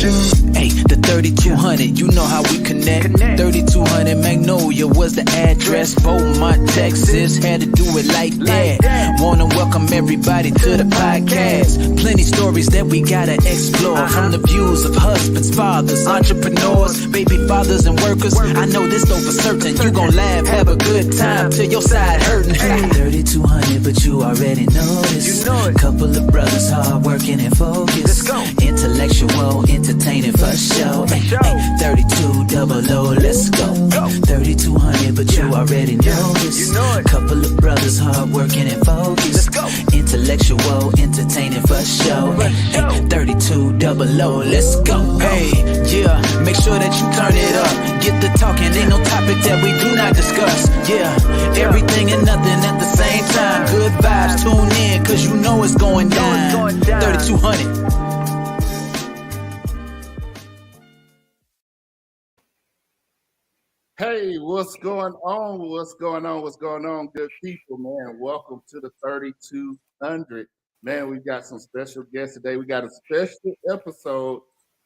Hey, the 3200, you know how we connect. 3200 Magnolia was the address. Beaumont, Texas, had to do it like that. Wanna welcome everybody to the podcast. Plenty stories that we gotta explore. From the views of husbands, fathers, entrepreneurs, baby fathers and workers. I know this though for certain. You gon' laugh, have a good time till your side hurting. 3200, but you already know this. Couple of brothers hard working and focused. Intellectual, entertaining for sure. 3200, let's go. 3200, but you already know this. Couple of brothers hard working and focused. Intellectual, entertaining for sure. 3200, let's go. Hey, yeah, make sure that you turn it up. Get the talking, ain't no topic that we do not discuss. Yeah, everything and nothing at the same time. Good vibes, tune in, cause you know it's going down. 3200. Hey, what's going on? What's going on? What's going on, good people, man? Welcome to the 3200. Man, we've got some special guests today. We got a special episode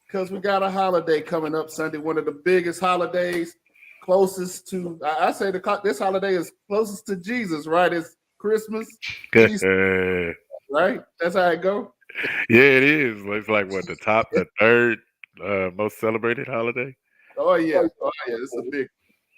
because we got a holiday coming up Sunday, one of the biggest holidays, closest to, I say this holiday is closest to Jesus, right? It's Christmas, Easter, right? That's how it go? Yeah, it is. It's like what, the third most celebrated holiday? Oh, yeah. It's a big.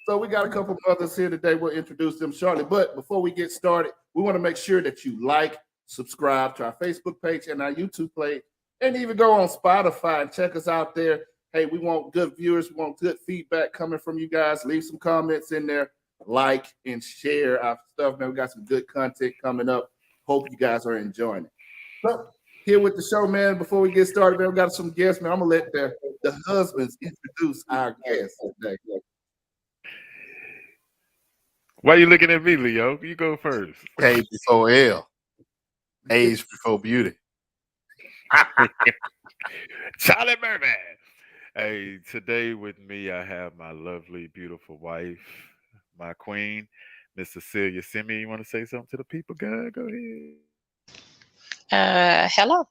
So we got a couple brothers here today. We'll introduce them shortly. But before we get started, we want to make sure that you like, subscribe to our Facebook page and our YouTube page, and even go on Spotify and check us out there. Hey, we want good viewers. We want good feedback coming from you guys. Leave some comments in there, like and share our stuff, man. We got some good content coming up. Hope you guys are enjoying it. So here with the show, man, before we get started, man, we got some guests, man. I'm going to let the husbands introduce our guests today. Why are you looking at me, Leo? You go first. K before L. Age before beauty. Charlie Merman. Hey, today with me, I have my lovely, beautiful wife, my queen, Miss Cecilia Simeon. You want to say something to the people? Go ahead. Hello.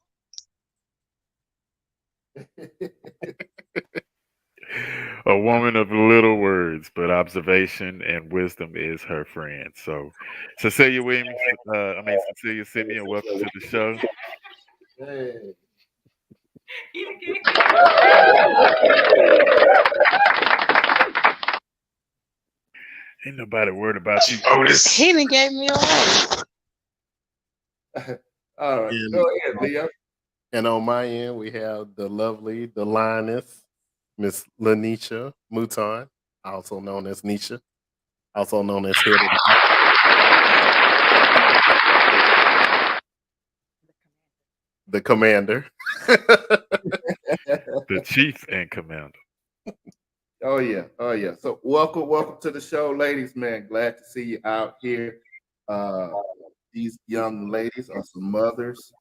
A woman of little words, but observation and wisdom is her friend. So, Cecilia Cecilia Simeon, welcome to the show. Hey. Ain't nobody worried about you, Otis. He done gave me away. All right, go ahead, Leo. And on my end, we have the lovely, the lioness, Miss Lenesha Mouton, also known as Nisha, also known as Head of the Commander. The Chief and Commander. Oh, yeah. So welcome to the show, ladies, man. Glad to see you out here. These young ladies are some mothers,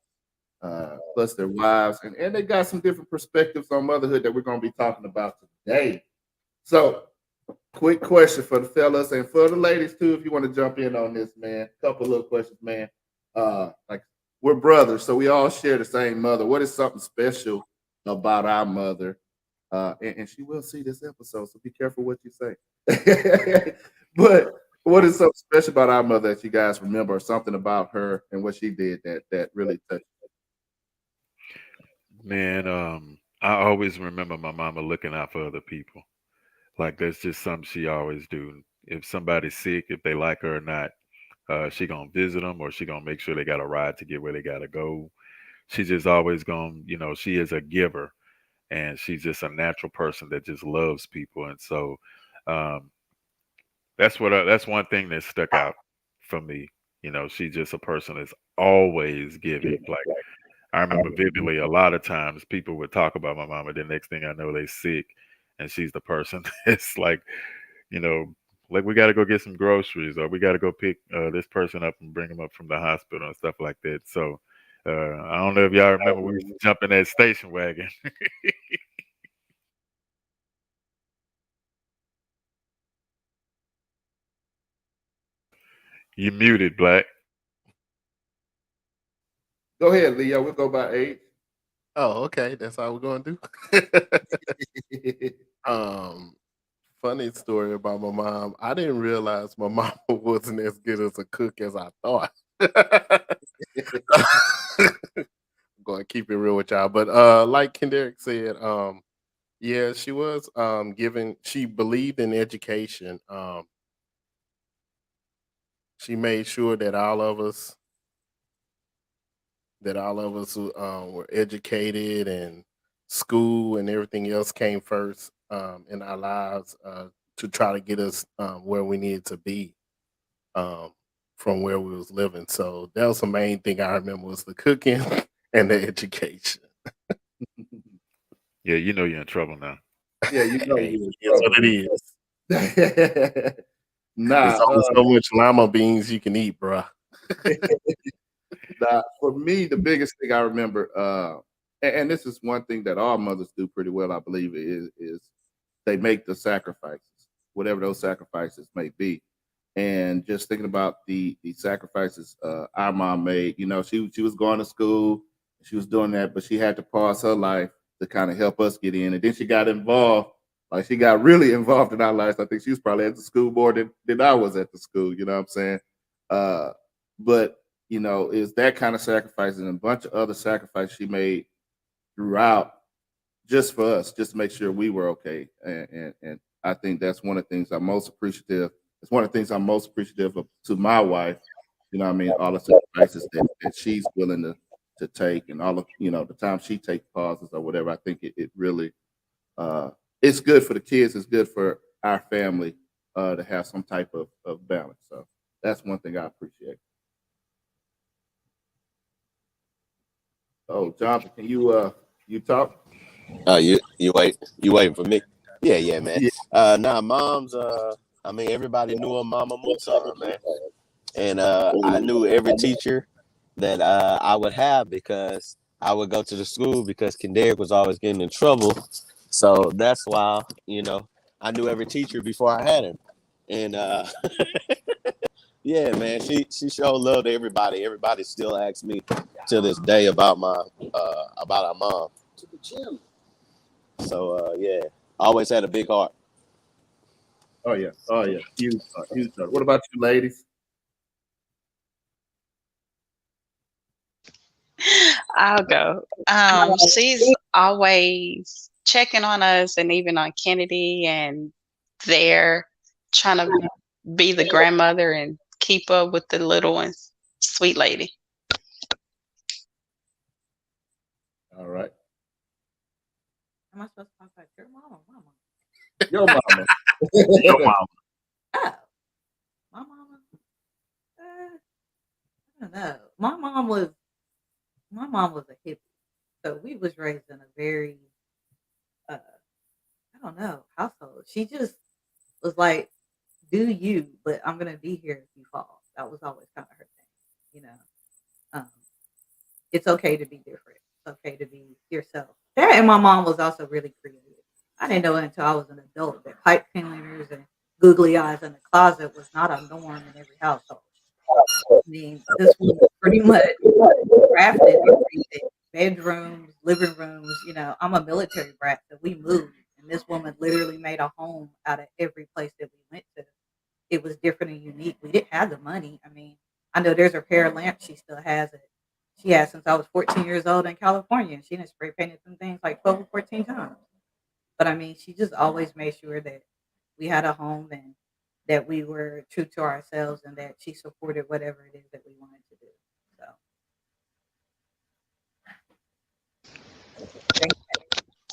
plus their wives, and they got some different perspectives on motherhood that we're going to be talking about today. So, quick question for the fellas and for the ladies too, if you want to jump in on this, man. Couple little questions, man. Like, we're brothers, so we all share the same mother. What is something special about our mother? And she will see this episode, so be careful what you say. But what is something special about our mother that you guys remember, or something about her and what she did that really touched you? Man, I always remember my mama looking out for other people. Like, that's just something she always do. If somebody's sick, if they like her or not, she gonna visit them, or she gonna make sure they got a ride to get where they gotta go. She just always gonna, she is a giver, and she's just a natural person that just loves people. And so that's one thing that stuck out for me. She's just a person that's always giving. Like, I remember vividly, a lot of times people would talk about my mama. The next thing I know, they sick, and she's the person that's like, like, we got to go get some groceries, or we got to go pick this person up and bring them up from the hospital and stuff like that. So I don't know if y'all remember, we used to jump in that station wagon. You muted, Black. Go ahead, Leo. We'll go by age. Oh, okay. That's how we're gonna do. um, Funny story about my mom. I didn't realize my mom wasn't as good as a cook as I thought. Going to keep it real with y'all, but like Kendrick said, yeah, she was giving. She believed in education. She made sure that all of us were educated, and school and everything else came first in our lives to try to get us where we needed to be um, from where we was living. So that was the main thing I remember was the cooking and the education. Yeah, you know you're in trouble now. Yeah, you know Hey, you it's what it is. in There's nah, only so much lima beans you can eat, bruh. for me, the biggest thing I remember, and this is one thing that all mothers do pretty well, I believe, is they make the sacrifices, whatever those sacrifices may be. And just thinking about the sacrifices our mom made, you know, she was going to school, she was doing that, but she had to pause her life to kind of help us get in, and then she got involved. Like she got really involved in our lives. I think she was probably at the school more than I was at the school. You know what I'm saying? Uh, but you know, is that kind of sacrifice and a bunch of other sacrifices she made throughout just for us, just to make sure we were okay. And I think that's one of the things I'm most appreciative. It's one of the things I'm most appreciative of to my wife. You know what I mean? All the sacrifices that she's willing to take and all of, you know, the time she takes pauses or whatever. I think it really uh it's good for the kids, it's good for our family to have some type of balance. So that's one thing I appreciate. Oh, Jonathan, can you talk? Oh, you waiting for me? Yeah, yeah, man. Yeah. Nah, mom's. I mean, everybody knew her mama Musan, man, and I knew every teacher that I would have because I would go to the school because Kendrick was always getting in trouble. So that's why I knew every teacher before I had him, and yeah, man, she showed love to everybody. Everybody still asks me to this day about my about our mom. So yeah, always had a big heart. Oh yeah, huge, huge. What about you, ladies? I'll go. She's always checking on us and even on Kennedy and there trying to be the grandmother and keep up with the little ones. Sweet lady. All right, Am I supposed to talk about your mom or my mom? your mama. Your mom. Oh, my mama. I don't know. My mom was a hippie, so we was raised in a very uh, I don't know household. She just was like, "Do you?" But I'm gonna be here if you fall. That was always kind of her thing, you know. Um, it's okay to be different. It's okay to be yourself. That and my mom was also really creative. I didn't know it until I was an adult that pipe cleaners and googly eyes in the closet was not a norm in every household. I mean, this woman pretty much crafted everything. Bedrooms, living rooms, I'm a military brat, so we moved. And this woman literally made a home out of every place that we went to. It was different and unique. We didn't have the money. I mean, I know there's a pair of lamps she still has it. She has since I was 14 years old in California. She done spray painted some things like 12 or 14 times. But I mean, she just always made sure that we had a home and that we were true to ourselves and that she supported whatever it is that we wanted to do. So thank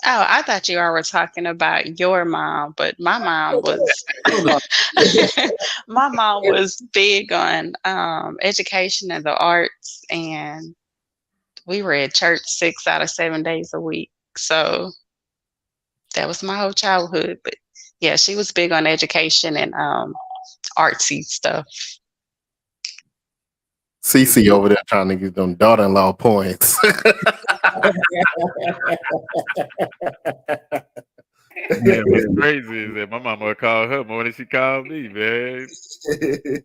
Oh, I thought you all were talking about your mom, but my mom was my mom was big on education and the arts, and we were at church 6 out of 7 days a week. So that was my whole childhood. But yeah, she was big on education and artsy stuff. Cece over there trying to get them daughter-in-law points. Man, what's crazy is that my mama would call her more than she called me, man.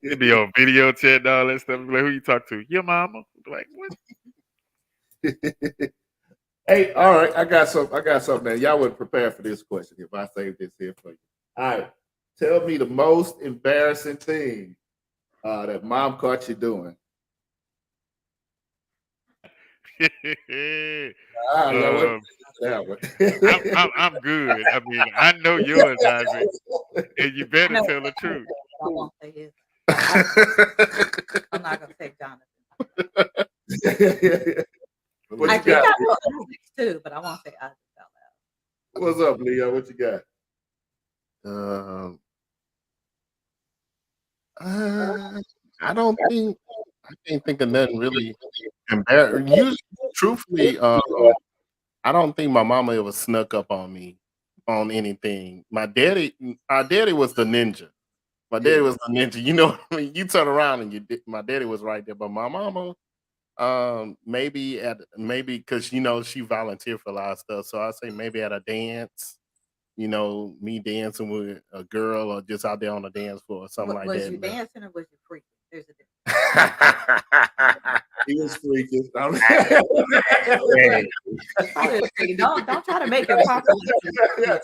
It'd be on video chat and all that stuff. Like, who you talk to? Your mama. Like, what? Hey, all right, I got something, man. Y'all would prepare for this question if I save this here for you. All right, tell me the most embarrassing thing that mom caught you doing. Y'all wouldn't um, that one. I'm good. I mean, I know yours, Isaac, and you I better know, tell the truth. but I won't say his. I'm not gonna say Jonathan. What I you think got? I know Isaac's too, but I won't say Isaac out loud. What's up, Leo? What you got? I don't think I can't think of nothing really embarrassing. Usually, truthfully, I don't think my mama ever snuck up on me on anything. Our daddy was the ninja. My daddy was the ninja. You know what I mean? You turn around and my daddy was right there. But my mama, maybe because she volunteered for a lot of stuff. So I say maybe at a dance, me dancing with a girl or just out there on the dance floor or something like Was that. you dancing or was you freaking? There's a difference. He was freaking. Don't try to make it popular.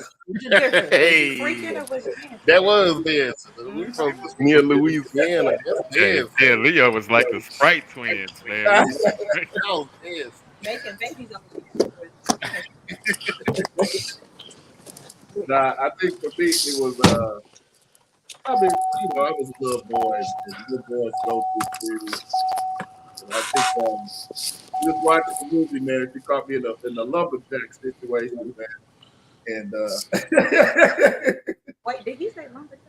Hey, Freaking or was you dancing? that was dancing. We from near Louisiana. That's Hey, dancing. yeah, Leo was like the Sprite twins, man. That was dancing. Making babies on Nah, I think for me it was I mean, I was a little boy and little boys go through things. And I think we was watching the movie, man. She caught me in a lumberjack situation, man. And Wait, did he say lumberjack?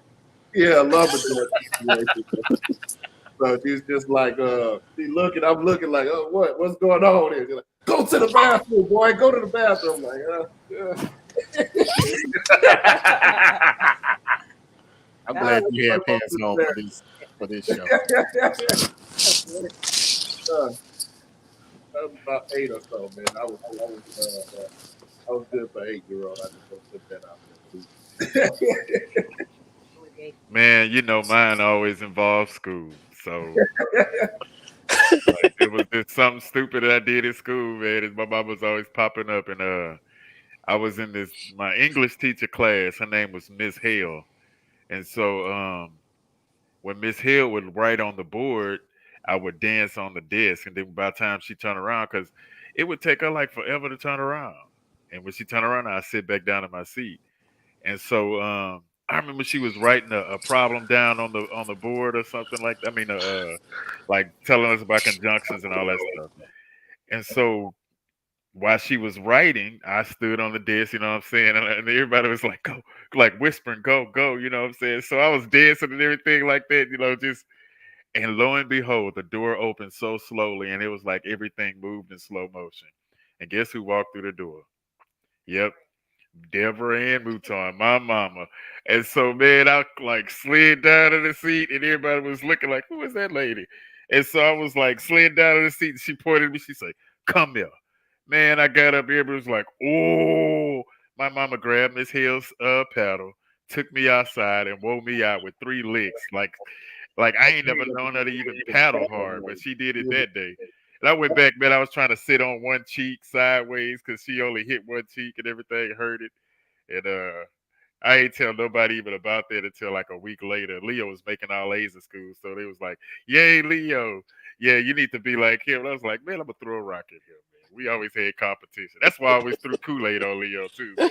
yeah, a lumberjack situation. So she's just like, I'm looking like, oh, what's going on here? She's like, go to the bathroom, boy, go to the bathroom. I'm like, I'm glad you had pants on for this show. I was about 8 or so, man. I was good for 8-year-old. I just want to put that out there too. Man, mine always involved school. So like, it was just something stupid that I did at school, man. And my mom was always popping up, and I was in my English teacher class. Her name was Miss Hale, and so when Miss Hill would write on the board, I would dance on the desk, and then by the time she turned around, because it would take her like forever to turn around, and when she turned around, I'd sit back down in my seat, and so I remember she was writing a problem down on the board or something like that. I mean, like telling us about conjunctions and all that stuff, and so while she was writing, I stood on the desk, you know what I'm saying? And everybody was like, go, like whispering, go, go, you know what I'm saying? So I was dancing and everything like that, just, and lo and behold, the door opened so slowly and it was like everything moved in slow motion. And guess who walked through the door? Yep, Deborah Ann Mouton, my mama. And so, man, I like slid down in the seat and everybody was looking like, who is that lady? And so I was like slid down in the seat and she pointed at me, she said, come here. Man, I got up here, but it was like, oh, my mama grabbed Miss Hill's paddle, took me outside and wore me out with 3 licks. Like I ain't never known her to even paddle hard, but she did it that day. And I went back, man, I was trying to sit on one cheek sideways because she only hit one cheek and everything hurt it. And I ain't tell nobody even about that until like a week later. Leo was making all A's in school, so they was like, "Yay, Leo! Yeah, you need to be like him." And I was like, "Man, I'm gonna throw a rock at him, man." We always had competition. That's why I always threw Kool-Aid on Leo too, man.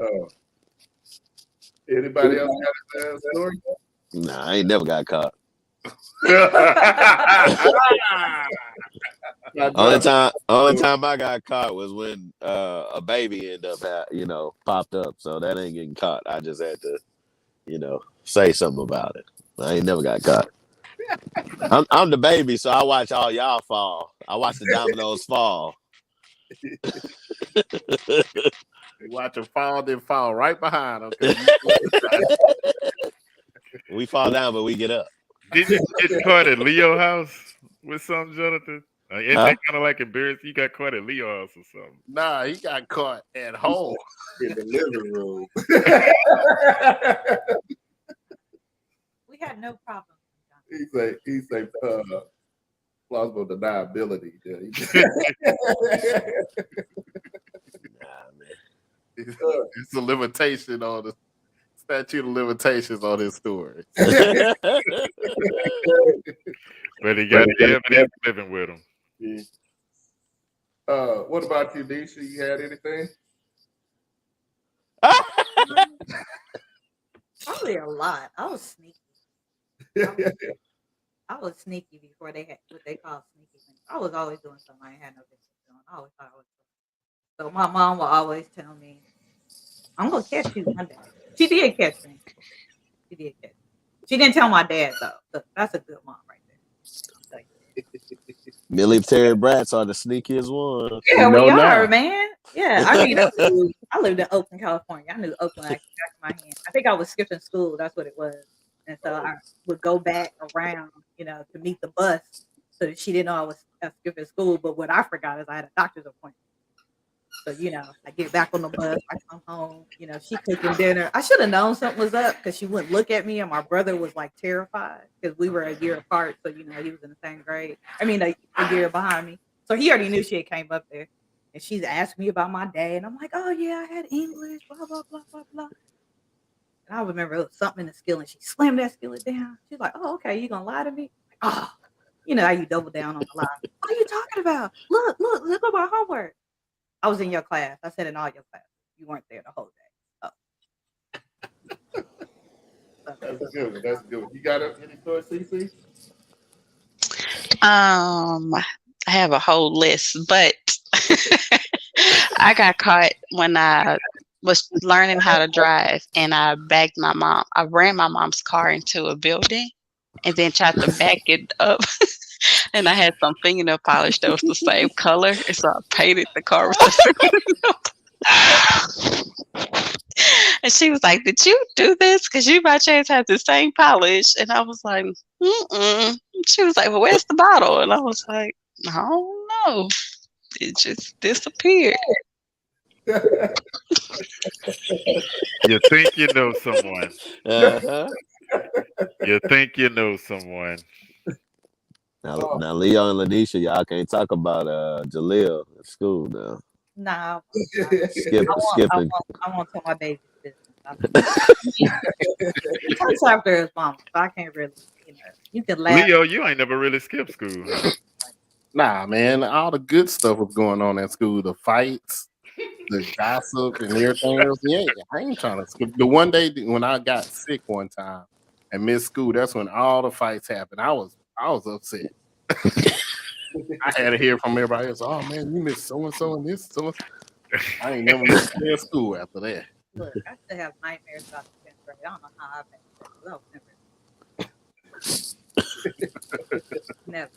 Oh, anybody else got a story? Nah, I ain't never got caught. Only time I got caught was when a baby ended up popped up. So that ain't getting caught. I just had to, say something about it. I ain't never got caught. I'm the baby, so I watch all y'all fall. I watch the dominoes fall. Watch them fall, then fall right behind them. We fall down, but we get up. Did you get caught at Leo house with something, Jonathan? Isn't that kind of like embarrassing? You got caught at Leo house or something? Nah, he got caught at home in the living room. We had no problem. He say, plausible deniability. Yeah. Nah, man. It's a limitation on the statute of limitations on his story. But he got the evidence living with him. Yeah. What about you, Nisha? You had anything? Probably a lot. I was sneaky. I was sneaky before they had what they call sneaky things. I was always doing something I ain't had no business doing. I always thought I was. So my mom will always tell me, "I'm gonna catch you one day." She did catch me. She did catch me. She didn't tell my dad though. So that's a good mom right there. I'll tell you. Military brats are the sneakiest ones. Yeah, know we are, now. man. Yeah, I mean, I lived in Oakland, California. I knew Oakland like the back of my hand. I think I was skipping school. That's what it was. And so I would go back around, to meet the bus so that she didn't know I was skipping school. But what I forgot is I had a doctor's appointment. So, I get back on the bus, I come home, she cooking dinner. I should have known something was up because she wouldn't look at me, and my brother was like terrified because we were a year apart. So, he was in the same grade. I mean, a year behind me. So he already knew she had came up there. And she's asked me about my dad. And I'm like, oh, yeah, I had English, blah, blah, blah, blah, blah. And I remember it was something in the skillet. She slammed that skillet down. She's like, oh, okay, you going to lie to me? Oh, how you double down on the lie. What are you talking about? Look at my homework. I was in your class. I said in all your classes. You weren't there the whole day. That's good. That's good. You got any stories, Cece? I have a whole list, but I got caught when I was learning how to drive, and I backed my mom. I ran my mom's car into a building, and then tried to back it up. And I had some fingernail polish that was the same color, and so I painted the car with the fingernail. And she was like, "Did you do this? Because you by chance have the same polish?" And I was like, "Mm-mm." She was like, "Well, where's the bottle?" And I was like, "I don't know. It just disappeared." You think you know someone. Uh-huh. You think you know someone. Now, Leo and Lanisha, y'all can't talk about Jaleel at school now. Nah, Skipping. I won't tell my baby's business. He takes after his mama, so I can't really, you can laugh. Leo, you ain't never really skipped school, huh? Nah, man, all the good stuff was going on at school. The fights, the gossip, and everything else. Yeah, I ain't trying to skip. The one day when I got sick one time and missed school, that's when all the fights happened. I was upset. I had to hear from everybody else. Oh man, you missed so and so and this. So I ain't never missed a day of school after that. Look, I still have nightmares about the 10th grade. I don't know how I passed that. Never.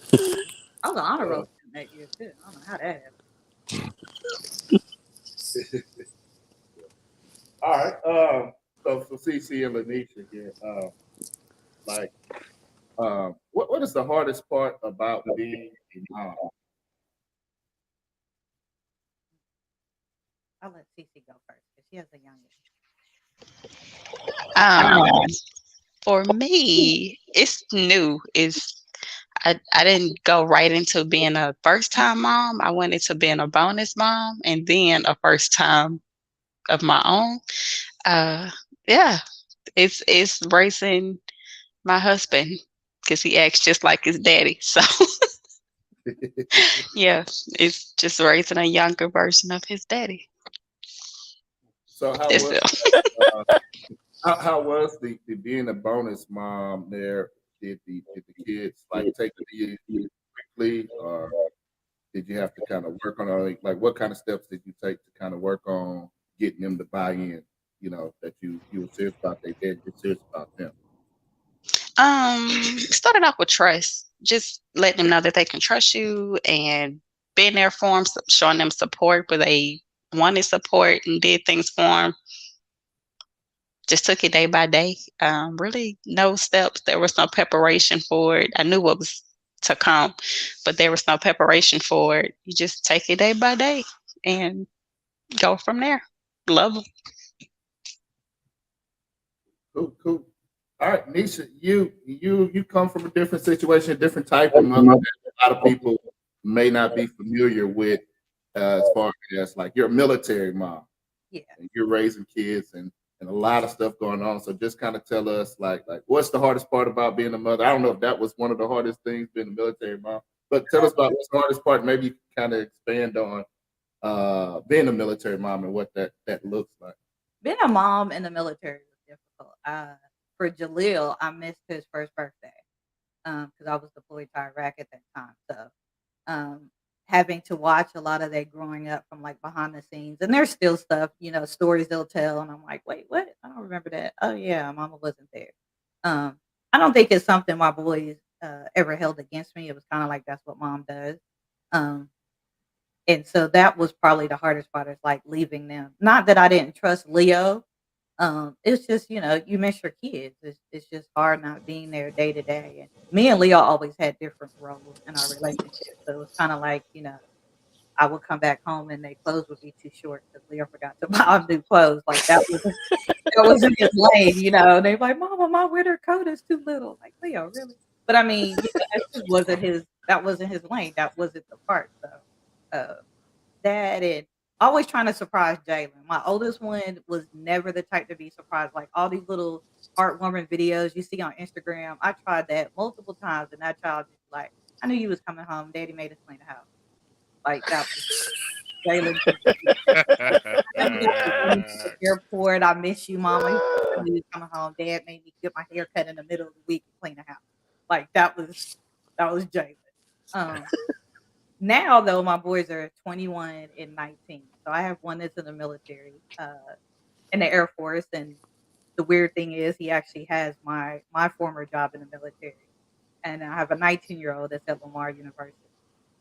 I was an honor roll student that year too. I don't know how that happened. All right. So for Cece and Lanisha here, what is the hardest part about being a mom? I'll let Cece go first because she has the youngest. For me, it's new. I didn't go right into being a first time mom. I went into being a bonus mom and then a first time of my own. Yeah, it's raising my husband because he acts just like his daddy. So yeah, it's just raising a younger version of his daddy. So That's how was the being a bonus mom there? Did the kids take to you quickly, or did you have to kind of work on it? Like what kind of steps did you take to kind of work on getting them to buy in? That you were serious about their dad, you're serious about them. Started off with trust, just letting them know that they can trust you and being there for them, showing them support where they wanted support and did things for them. Just took it day by day. Really no steps. There was no preparation for it. I knew what was to come, but there was no preparation for it. You just take it day by day and go from there. Love them. Cool. All right, Nisha, you come from a different situation, a different type of mother. a lot of people may not be familiar with as far as like you're a military mom Yeah. and you're raising kids and a lot of stuff going on. So just kind of tell us like what's the hardest part about being a mother? I don't know if that was one of the hardest things being a military mom, but tell us about what's the hardest part. Maybe you can kind of expand on being a military mom and what that looks like. Being a mom in the military was difficult. For Jaleel, I missed his first birthday because I was deployed to Iraq at that time. So um, having to watch a lot of that growing up from like behind the scenes, and there's still stuff, stories they'll tell, and I'm like, wait, what? I don't remember that. Oh yeah, Mama wasn't there. Um, I don't think it's something my boys ever held against me. It was kind of like that's what mom does. Um, and so that was probably the hardest part is like leaving them. Not that I didn't trust Leo. It's just, you miss your kids. It's just hard not being there day to day. And me and Leo always had different roles in our relationship. So it was kind of like, I would come back home and their clothes would be too short because Leo forgot to buy him new clothes. Like that wasn't his lane. They're like, Mama, my winter coat is too little. Like, Leo, really? But I mean, that wasn't his lane. That wasn't the part. So uh that and always trying to surprise Jalen. My oldest one was never the type to be surprised. Like all these little heartwarming videos you see on Instagram, I tried that multiple times, and that child just like, I knew you was coming home. Daddy made us clean the house. Like that was Jalen. Daddy to the airport. I miss you, Mama. I knew you was coming home. Dad made me get my hair cut in the middle of the week and clean the house. Like that was Jalen. Um, Now, though, my boys are 21 and 19. So I have one that's in the military, in the Air Force. And the weird thing is he actually has my former job in the military. And I have a 19-year-old that's at Lamar University.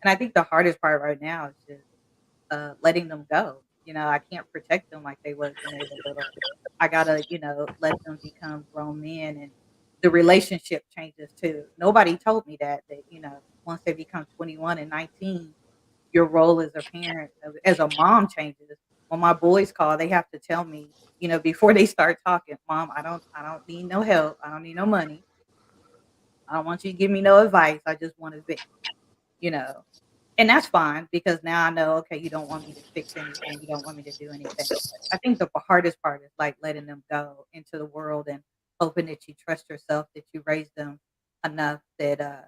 And I think the hardest part right now is just letting them go. I can't protect them like they was when they were little. I gotta, let them become grown men, and the relationship changes too. Nobody told me that once they become 21 and 19, your role as a parent, as a mom changes. When my boys call, they have to tell me, before they start talking, Mom, I don't need no help. I don't need no money. I don't want you to give me no advice. I just want to vent, you know. And that's fine because now I know, okay, you don't want me to fix anything. You don't want me to do anything. I think the hardest part is like letting them go into the world and hoping that you trust yourself, that you raise them enough that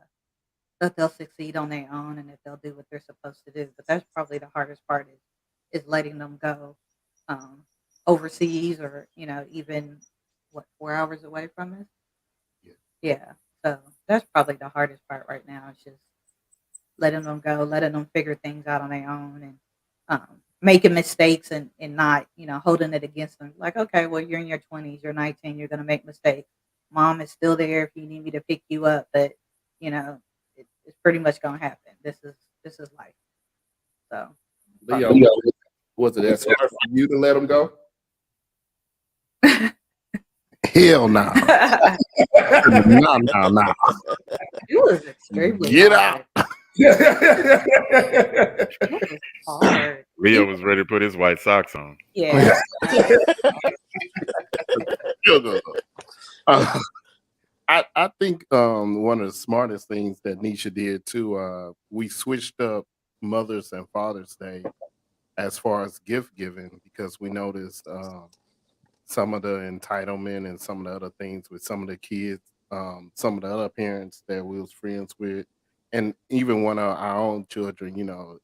they'll succeed on their own and that they'll do what they're supposed to do. But that's probably the hardest part is letting them go um, overseas or even what 4 hours away from us. Yeah. Yeah, so that's probably the hardest part right now. It's just letting them go, letting them figure things out on their own, and making mistakes and not holding it against them. Like, okay, well, you're in your 20s, you're 19, you're gonna make mistakes. Mom is still there if you need me to pick you up, but you know it's pretty much gonna happen. This is life. So Leo, was it as hard for you to let them go? Hell no. No. it was extremely Get hard. out. It was hard. Leo was ready to put his white socks on. Yeah. I think one of the smartest things that Nisha did too, we switched up Mother's and Father's Day as far as gift giving because we noticed some of the entitlement and some of the other things with some of the kids, some of the other parents that we was friends with, and even one of our own children,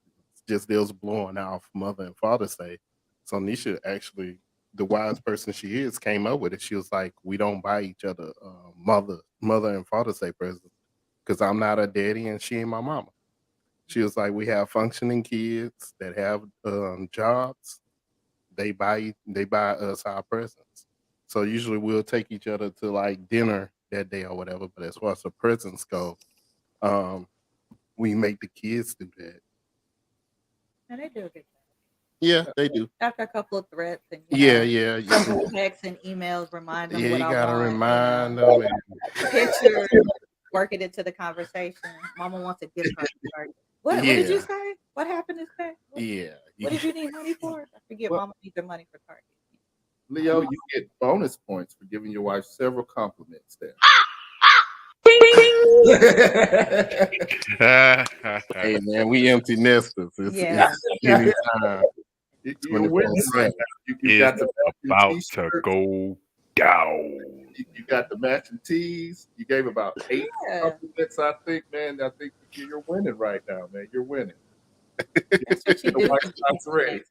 just deals blowing off Mother and Father's Day. So Nisha actually, the wise person she is, came up with it. She was like, "We don't buy each other mother and Father's Day presents because I'm not a daddy and she ain't my mama." She was like, "We have functioning kids that have jobs. They buy us our presents. So usually we'll take each other to like dinner that day or whatever. But as far as the presents go, um, we make the kids do that. And they do a good job. Yeah, they do. After a couple of threats and Yeah. simple texts and emails, remind them Yeah, what you I gotta want. remind them. Pictures, work it into the conversation. Mama wants a gift card. to Target. What did you Yeah. say? What happened this day? What did you need money for? I forget. Well, Mama needs the money for Target. Leo, you get bonus points for giving your wife several compliments there. Hey man, we empty nesters. Yeah. It's anytime. You're winning right now. You got It's the matching about to t-shirts. go down. You got the matching tees. You gave about 8 Yeah. compliments, I think, man. I think you're winning right now, man. You're winning. That's what you The do. White for Sox ready.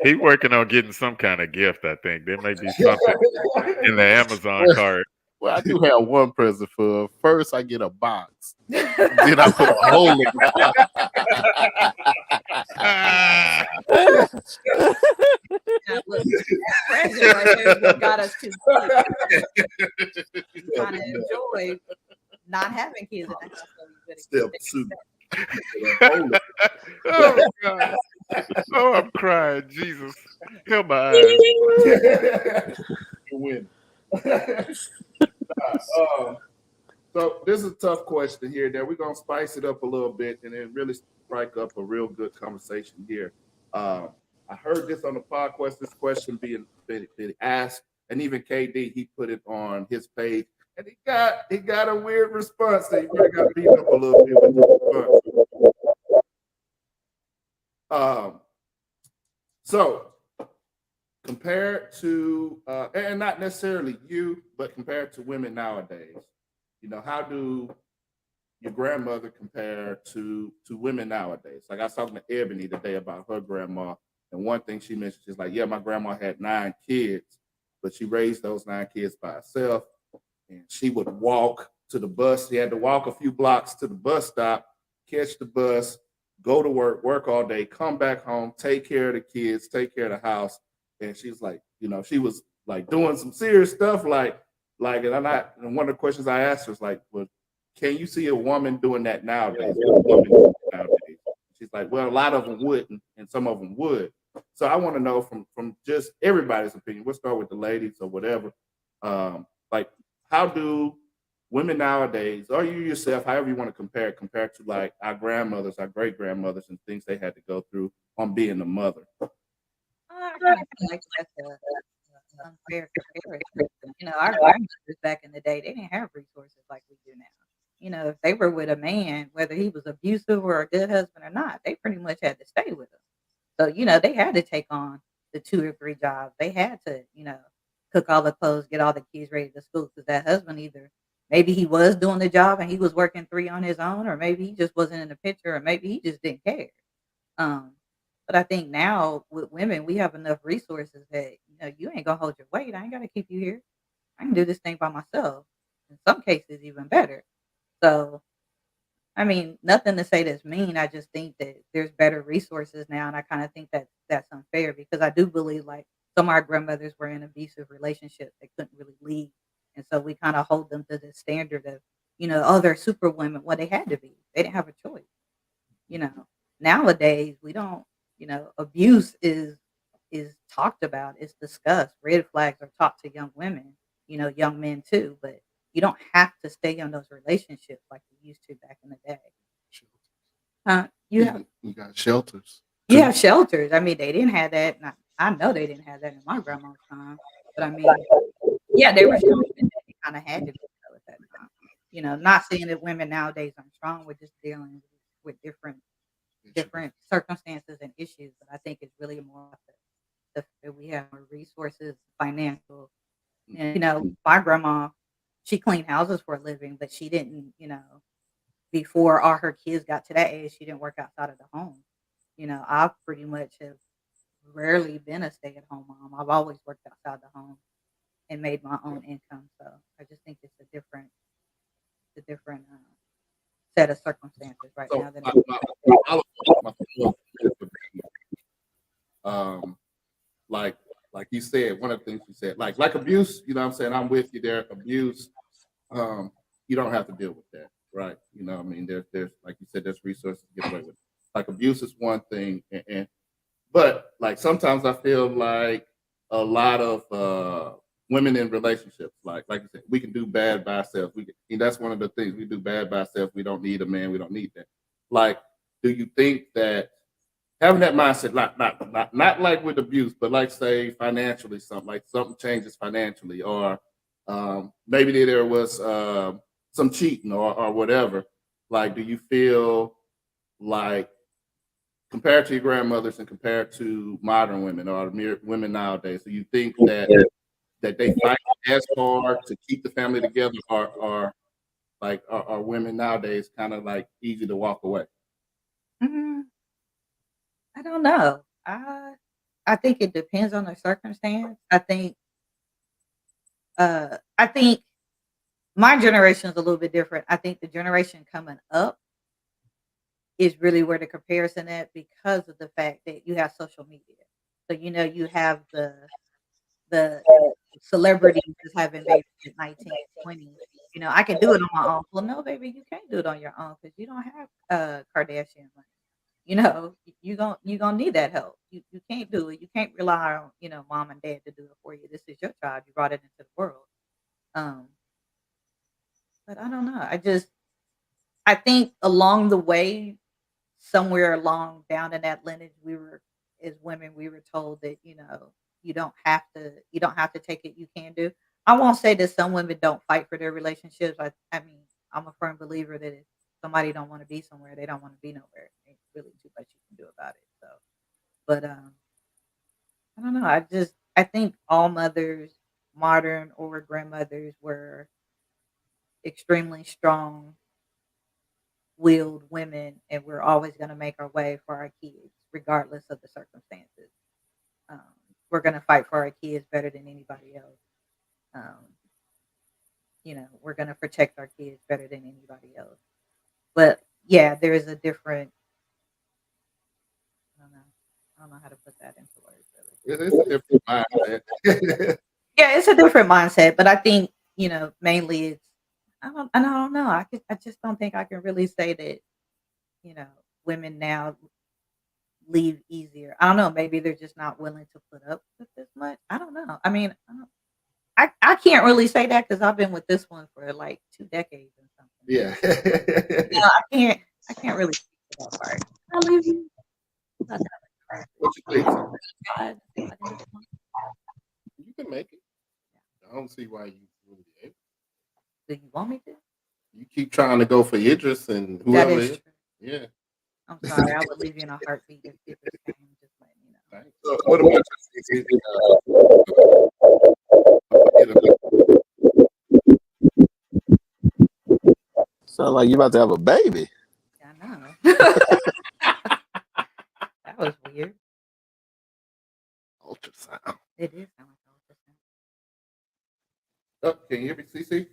He working on getting some kind of gift, I think. There may be something in the Amazon cart. Well, I do have one present for. First, I get a box. Then I put a hole in it. Ah, Now, look, that present right there is what got us to kind of enjoy not having kids in the house. So you better Step get two. that. oh God. Oh, I'm crying. Jesus. Help my eyes. You win. So this is a tough question here. That we're gonna spice it up a little bit and then really strike up a real good conversation here. I heard this on the podcast. This question being asked, and even KD he put it on his page, and he got a weird response. So you really got to beat up a little bit with the response. So compared to and not necessarily you, but compared to women nowadays, how do your grandmother compare to women nowadays? Like I was talking to Ebony today about her grandma, and one thing she mentioned is like, yeah, my grandma had 9 kids, but she raised those 9 kids by herself, and she would walk to the bus. She had to walk a few blocks to the bus stop, catch the bus, go to work all day, come back home, take care of the kids, take care of the house. And she's like, she was like doing some serious stuff, and and one of the questions I asked her was like, well, can you see a woman doing that nowadays? She's like, well, a lot of them wouldn't, and some of them would. So I want to know from just everybody's opinion. We'll start with the ladies or whatever. Like, how do women nowadays, or you yourself, however you want to compare to like our grandmothers, our great grandmothers, and things they had to go through on being a mother? I kind of feel like that's a unfair comparison. Our grandmothers back in the day, they didn't have resources like we do now. If they were with a man, whether he was abusive or a good husband or not, they pretty much had to stay with him. So, they had to take on the 2 or 3 jobs. They had to, cook all the clothes, get all the kids ready to school because that husband either maybe he was doing the job and he was working 3 on his own, or maybe he just wasn't in the picture, or maybe he just didn't care. Um, but I think now with women, we have enough resources that you ain't gonna hold your weight. I ain't gotta keep you here. I can do this thing by myself. In some cases, even better. So, I mean, nothing to say that's mean. I just think that there's better resources now, and I kind of think that that's unfair because I do believe like some of our grandmothers were in abusive relationships they couldn't really leave, and so we kind of hold them to the standard of oh, they're super women. Well, they had to be. They didn't have a choice. You know, Nowadays we don't. Abuse is talked about. It's discussed. Red flags are taught to young women. Young men too, but you don't have to stay in those relationships like you used to back in the day. You got shelters. You have shelters. I mean, they didn't have that. And I know they didn't have that in my grandma's time. But I mean, yeah, they were shelters. They kind of had to be so at that time. Not saying that women nowadays aren't strong. We're just dealing with different circumstances and issues. But I think it's really more about that we have more resources, financial. And my grandma, she cleaned houses for a living, but she didn't. Before all her kids got to that age, she didn't work outside of the home. I pretty much have rarely been a stay-at-home mom. I've always worked outside the home and made my own income. So I just think it's a different set of circumstances right So now than my follow-up would be, like you said, one of the things you said, like abuse, what I'm saying, I'm with you there. Abuse, you don't have to deal with that, right? I mean, there's like you said, there's resources to get away with. Like abuse is one thing, but like sometimes I feel like a lot of women in relationships, like you said, we can do bad by ourselves. That's one of the things we do bad by ourselves. We don't need a man. We don't need that. Like, do you think that having that mindset, not like with abuse, but like say financially, something changes financially, or maybe there was some cheating or whatever. Like, do you feel like compared to your grandmothers and compared to modern women or women nowadays, do you think that they fight as hard to keep the family together, or like are women nowadays kind of like easy to walk away? Mm, I don't know. I think it depends on the circumstance. I think my generation is a little bit different. I think the generation coming up is really where the comparison at because of the fact that you have social media. So you have the celebrities just having babies at 19, 20. I can do it on my own. Well, no, baby, you can't do it on your own because you don't have Kardashian money. You gonna need that help. You can't do it. You can't rely on mom and dad to do it for you. This is your child. You brought it into the world. Um, but I don't know. I think along the way, somewhere along down in that lineage, we were as women, we were told that you don't have to take it. You can do. I won't say that some women don't fight for their relationships. I mean, I'm a firm believer that if somebody don't want to be somewhere, they don't want to be nowhere. Ain't really too much you can do about it. So, but I don't know. I think all mothers, modern or grandmothers, were extremely strong willed women, and we're always going to make our way for our kids, regardless of the circumstances. Um, we're going to fight for our kids better than anybody else. Um, we're going to protect our kids better than anybody else. But yeah, there is a different. I don't know. I don't know how to put that into words, really. It's a different mindset. Yeah, it's a different mindset, but I think mainly it's. I don't know. I just don't think I can really say that you know women now leave easier. I don't know. Maybe they're just not willing to put up with this much. I don't know. I mean, I can't really say that because I've been with this one for like 2 decades and something. Yeah. I can't really speak to that part. I leave you. Not that much. What you think? God, I didn't know. You can make it. I don't see why you wouldn't be able. Do you want me to? You keep trying to go for Idris and That whoever is is. true. Yeah. I'm sorry. I would leave you in a heartbeat if it's came. Just let me know. Thanks. So what about you, Cece? Sound like you about to have a baby. I know. That was weird. Ultrasound. It is sound like ultrasound. Oh, can you hear me, Cece?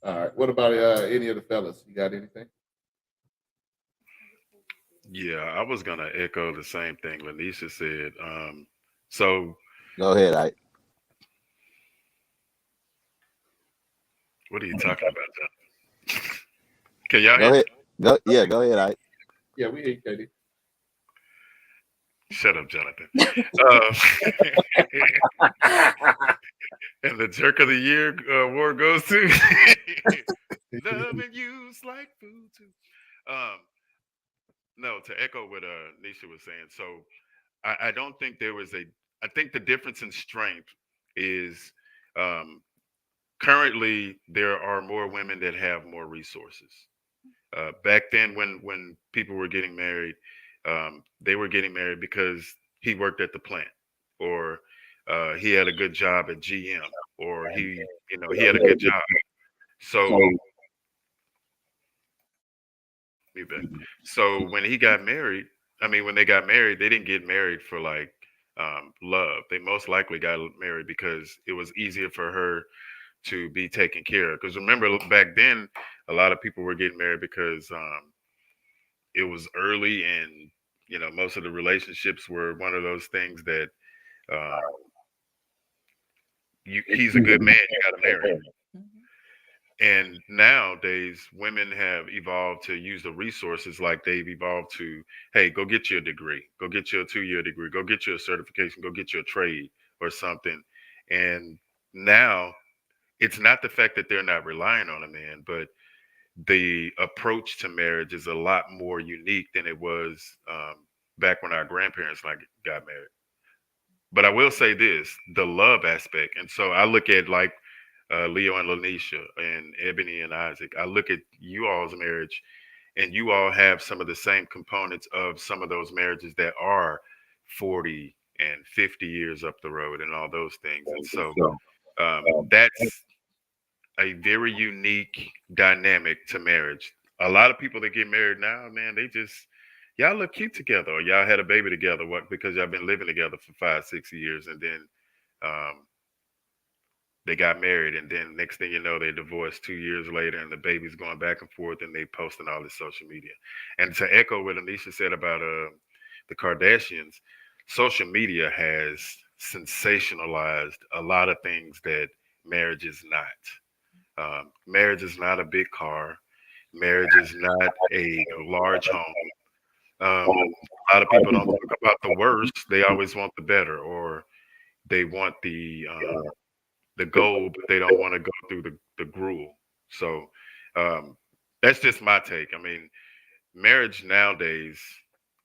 All right. What about any of the fellas? You got anything? Yeah, I was gonna echo the same thing Lenesha said. So Go ahead, Ike. what are you talking about, John? Can y'all Go hear me? ahead. Go ahead, Ike. Yeah, we hear you, Katie. Shut up, Jonathan. And the jerk of the year award goes to loving you's like food too. Um, no, to echo what Nisha was saying. So I don't think there was a. I think the difference in strength is um, currently there are more women that have more resources. Back then, when people were getting married, they were getting married because he worked at the plant, or he had a good job at GM, or he had a good job. So you bet. So when he got married, I mean, when they got married, they didn't get married for like love. They most likely got married because it was easier for her to be taken care of. Because remember, back then, a lot of people were getting married because it was early, and most of the relationships were one of those things that uh, he's a good man, you got to marry him. Mhm. And nowadays, women have evolved to use the resources like they've evolved to, hey, go get you a degree, go get you a 2-year degree, go get you a certification, go get you a trade or something. And now it's not the fact that they're not relying on a man, but the approach to marriage is a lot more unique than it was back when our grandparents like got married. But I will say this: the love aspect, and so I look at like Leo and Lanisha and Ebony and Isaac. I look at you all's marriage, and you all have some of the same components of some of those marriages that are 40 and 50 years up the road and all those things. And so that's a very unique dynamic to marriage. A lot of people that get married now, man, they just y'all look cute together, or y'all had a baby together, what because y'all been living together for 5, 6 years, and then um, they got married, and then next thing you know, they divorced 2 years later, and the baby's going back and forth, and they posting all this social media. And to echo what Anisha said about the Kardashians, social media has sensationalized a lot of things that marriage is not. Marriage is not a big car. Marriage is not a large home. A lot of people don't talk about the worst. They always want the better, or they want the goal, but they don't want to go through the gruel. So um, that's just my take. I mean, marriage nowadays,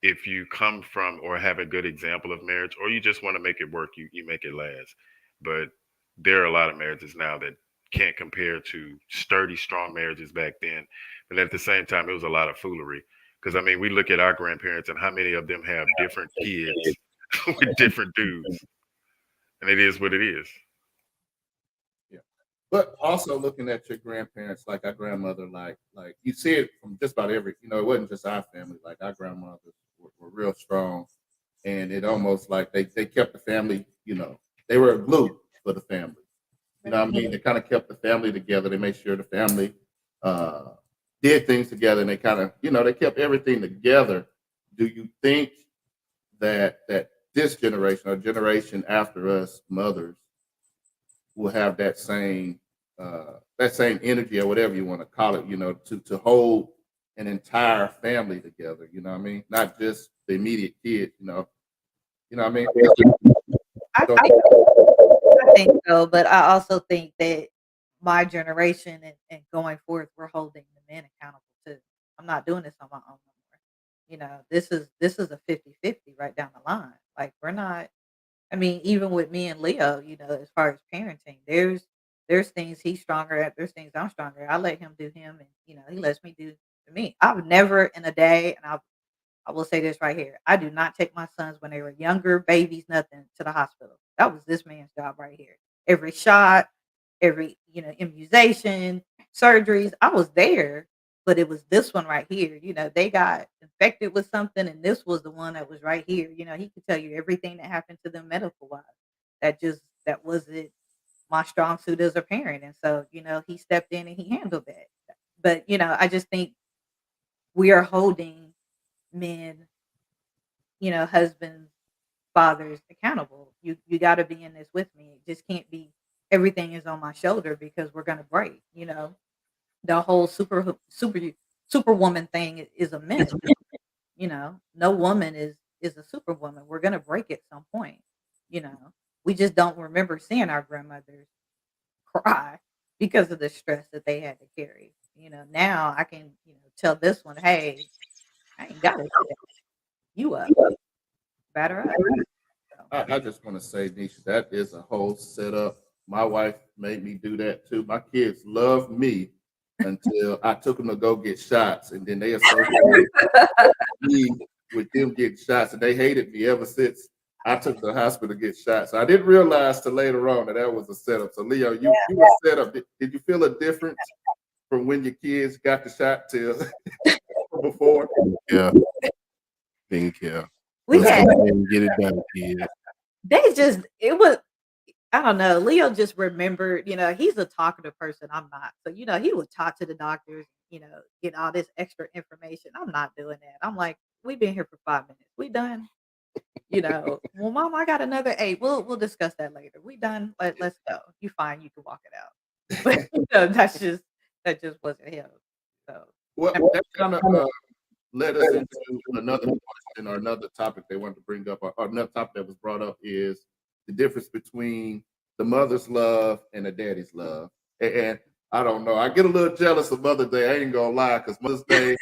if you come from or have a good example of marriage, or you just want to make it work, you make it last. But there are a lot of marriages now that can't compare to sturdy, strong marriages back then. But at the same time, it was a lot of foolery. Because I mean, we look at our grandparents and how many of them have different kids with different dudes, and it is what it is. Yeah. But also looking at your grandparents, like our grandmother, like you see it from just about every, it wasn't just our family. Like our grandmothers were real strong, and it almost like they kept the family. They were a glue for the family. You know what I mean? They kind of kept the family together. They made sure the family uh, did things together, and they kind of, they kept everything together. Do you think that this generation or generation after us, mothers, will have that same energy or whatever you want to call it, to hold an entire family together, you know what I mean? Not just the immediate kids, You know what I mean? I So, think I think so, but I also think that my generation and going forth, we're holding the men accountable too. I'm not doing this on my own no more. This is a 50-50 right down the line. Like we're not. I mean, even with me and Leo, as far as parenting, there's things he's stronger at. There's things I'm stronger at. I let him do him, and he lets me do to me. I've never in a day, and I will say this right here. I do not take my sons when they were younger, babies, nothing, to the hospital. That was this man's job right here. Every shot, every, immunization, surgeries, I was there, but it was this one right here. They got infected with something, and this was the one that was right here. He could tell you everything that happened to them medical wise. That wasn't my strong suit as a parent. And so, he stepped in and he handled that. But, I just think we are holding men, husbands, fathers accountable. You got to be in this with me. It just can't be everything is on my shoulder because we're gonna break. The whole superwoman thing is a myth. No woman is a superwoman. We're gonna break at some point. You know, we just don't remember seeing our grandmothers cry because of the stress that they had to carry. Now I can tell this one, hey, I ain't got it today. You up, batter up. So, I just want to say, Nisha, that is a whole setup. My wife made me do that too. My kids love me until I took them to go get shots, and then they associated me with them getting shots, and they hated me ever since I took the hospital to get shots. So I didn't realize till later on that was a setup. So Leo, you were set up. Did you feel a difference from when your kids got the shot till before? Yeah, think we let's had go ahead and get it done, kids. it was I don't know. Leo just remembered, he's a talkative person. I'm not. So, he would talk to the doctors, get all this extra information. I'm not doing that. I'm like, we've been here for 5 minutes. We done. Well, mom, I got another 8. We'll discuss that later. We done. Let's go. You fine, you can walk it out. But that just wasn't him. So Well, that kind of led us into another question or another topic they wanted to bring up, or another topic that was brought up is the difference between the mother's love and the daddy's love. And I don't know, I get a little jealous of Mother's Day. I ain't gonna lie, because Mother's Day,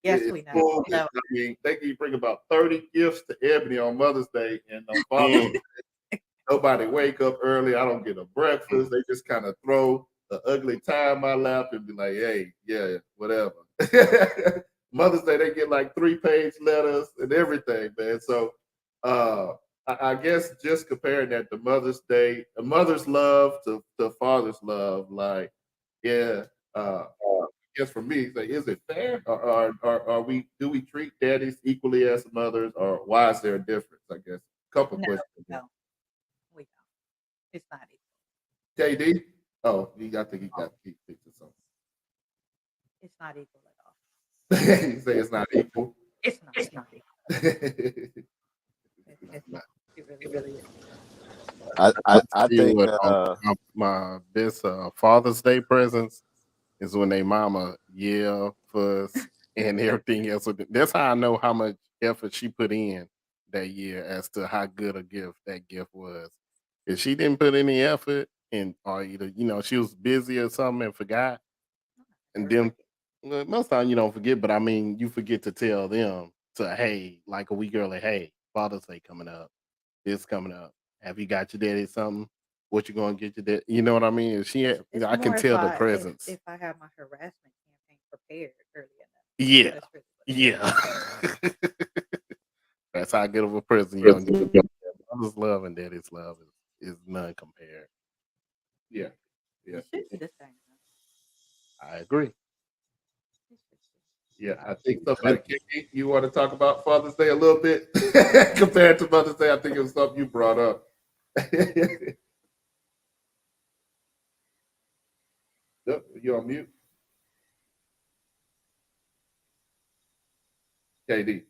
Yes, It's we know. full. No. I mean, they can bring about 30 gifts to Ebony on Mother's Day, and on Father's Day, nobody wake up early. I don't get a breakfast. They just kind of throw the ugly tie in my lap and be like, "Hey, yeah, whatever." Mother's Day, they get like 3-page letters and everything, man. So, I guess just comparing that to Mother's Day, a mother's love to father's love, like, yeah. I guess for me, like, is it fair, or are do we treat daddies equally as mothers, or why is there a difference? I guess a couple No, questions. no, we don't. It's not equal. JD, oh, I think he got to keep fixing something. It's not equal at all. You say it's not equal. It's not equal. It's not. It really is. I tell you think what, my best Father's Day presents is when they mama yell, fuss, and everything else. That's how I know how much effort she put in that year as to how good a gift that gift was. If she didn't put any effort in, or either she was busy or something and forgot, and then most time you don't forget, but I mean you forget to tell them to, hey, like a week early, hey, Father's Day coming up, this coming up. Have you got your daddy something? What you gonna get your dad? You know what I mean? If she, It's I can more tell the presence. if I have my harassment campaign prepared early enough. Yeah, That's really what it is. yeah. That's how good of a present you're gonna get. Mother's love and daddy's love is none compared. Yeah, yeah, It should be the same. I agree. It should be. yeah. I think somebody, Kiki, you want to talk about Father's Day a little bit compared to Mother's Day? I think it was something you brought up. Yep, you on mute, KD.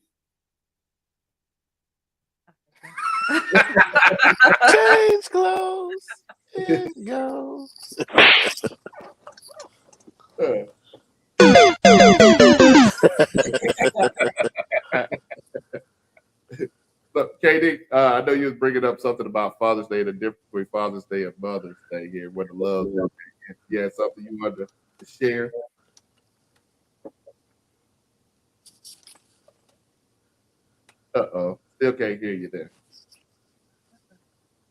change clothes and go. But KD, I know you was bringing up something about Father's Day, the difference between Father's Day and Mother's Day here, what the love. Yeah, something you wanted to share. Still can't hear you there.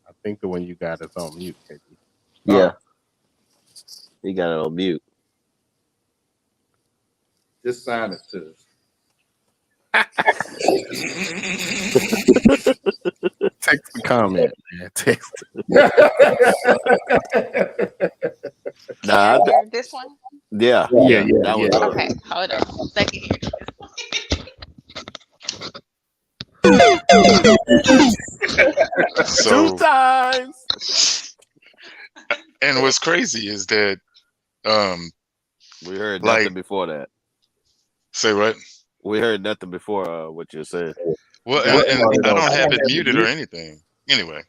I think the one you got is on mute, KD. Yeah, he got it on mute. Just sign it to us. Text the comment, man. Text. Nah, Heard this one? yeah, Yeah. that was Okay, hold on. They can hear two times. And what's crazy is that We heard like nothing before that. say what? We heard nothing before what you said. Well, and I don't have it muted or anything. Anyway,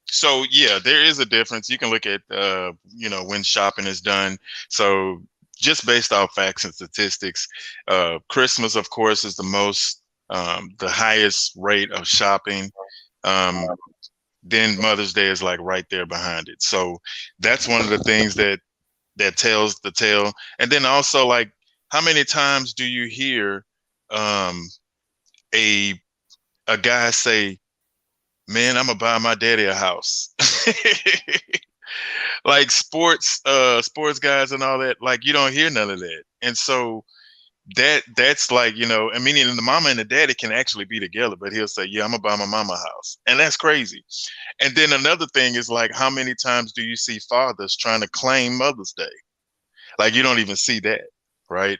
so yeah, there is a difference. You can look at when shopping is done. So just based off facts and statistics, Christmas, of course, is the highest rate of shopping. Then Mother's Day is like right there behind it. So that's one of the things that tells the tale. And then also, like, how many times do you hear a guy say, "Man, I'm gonna buy my daddy a house." Like sports guys and all that, like you don't hear none of that. And so that's like, I mean, and the mama and the daddy can actually be together, but he'll say, "Yeah, I'm gonna buy my mama a house." And that's crazy. And then another thing is, like, how many times do you see fathers trying to claim Mother's Day? Like, you don't even see that, right?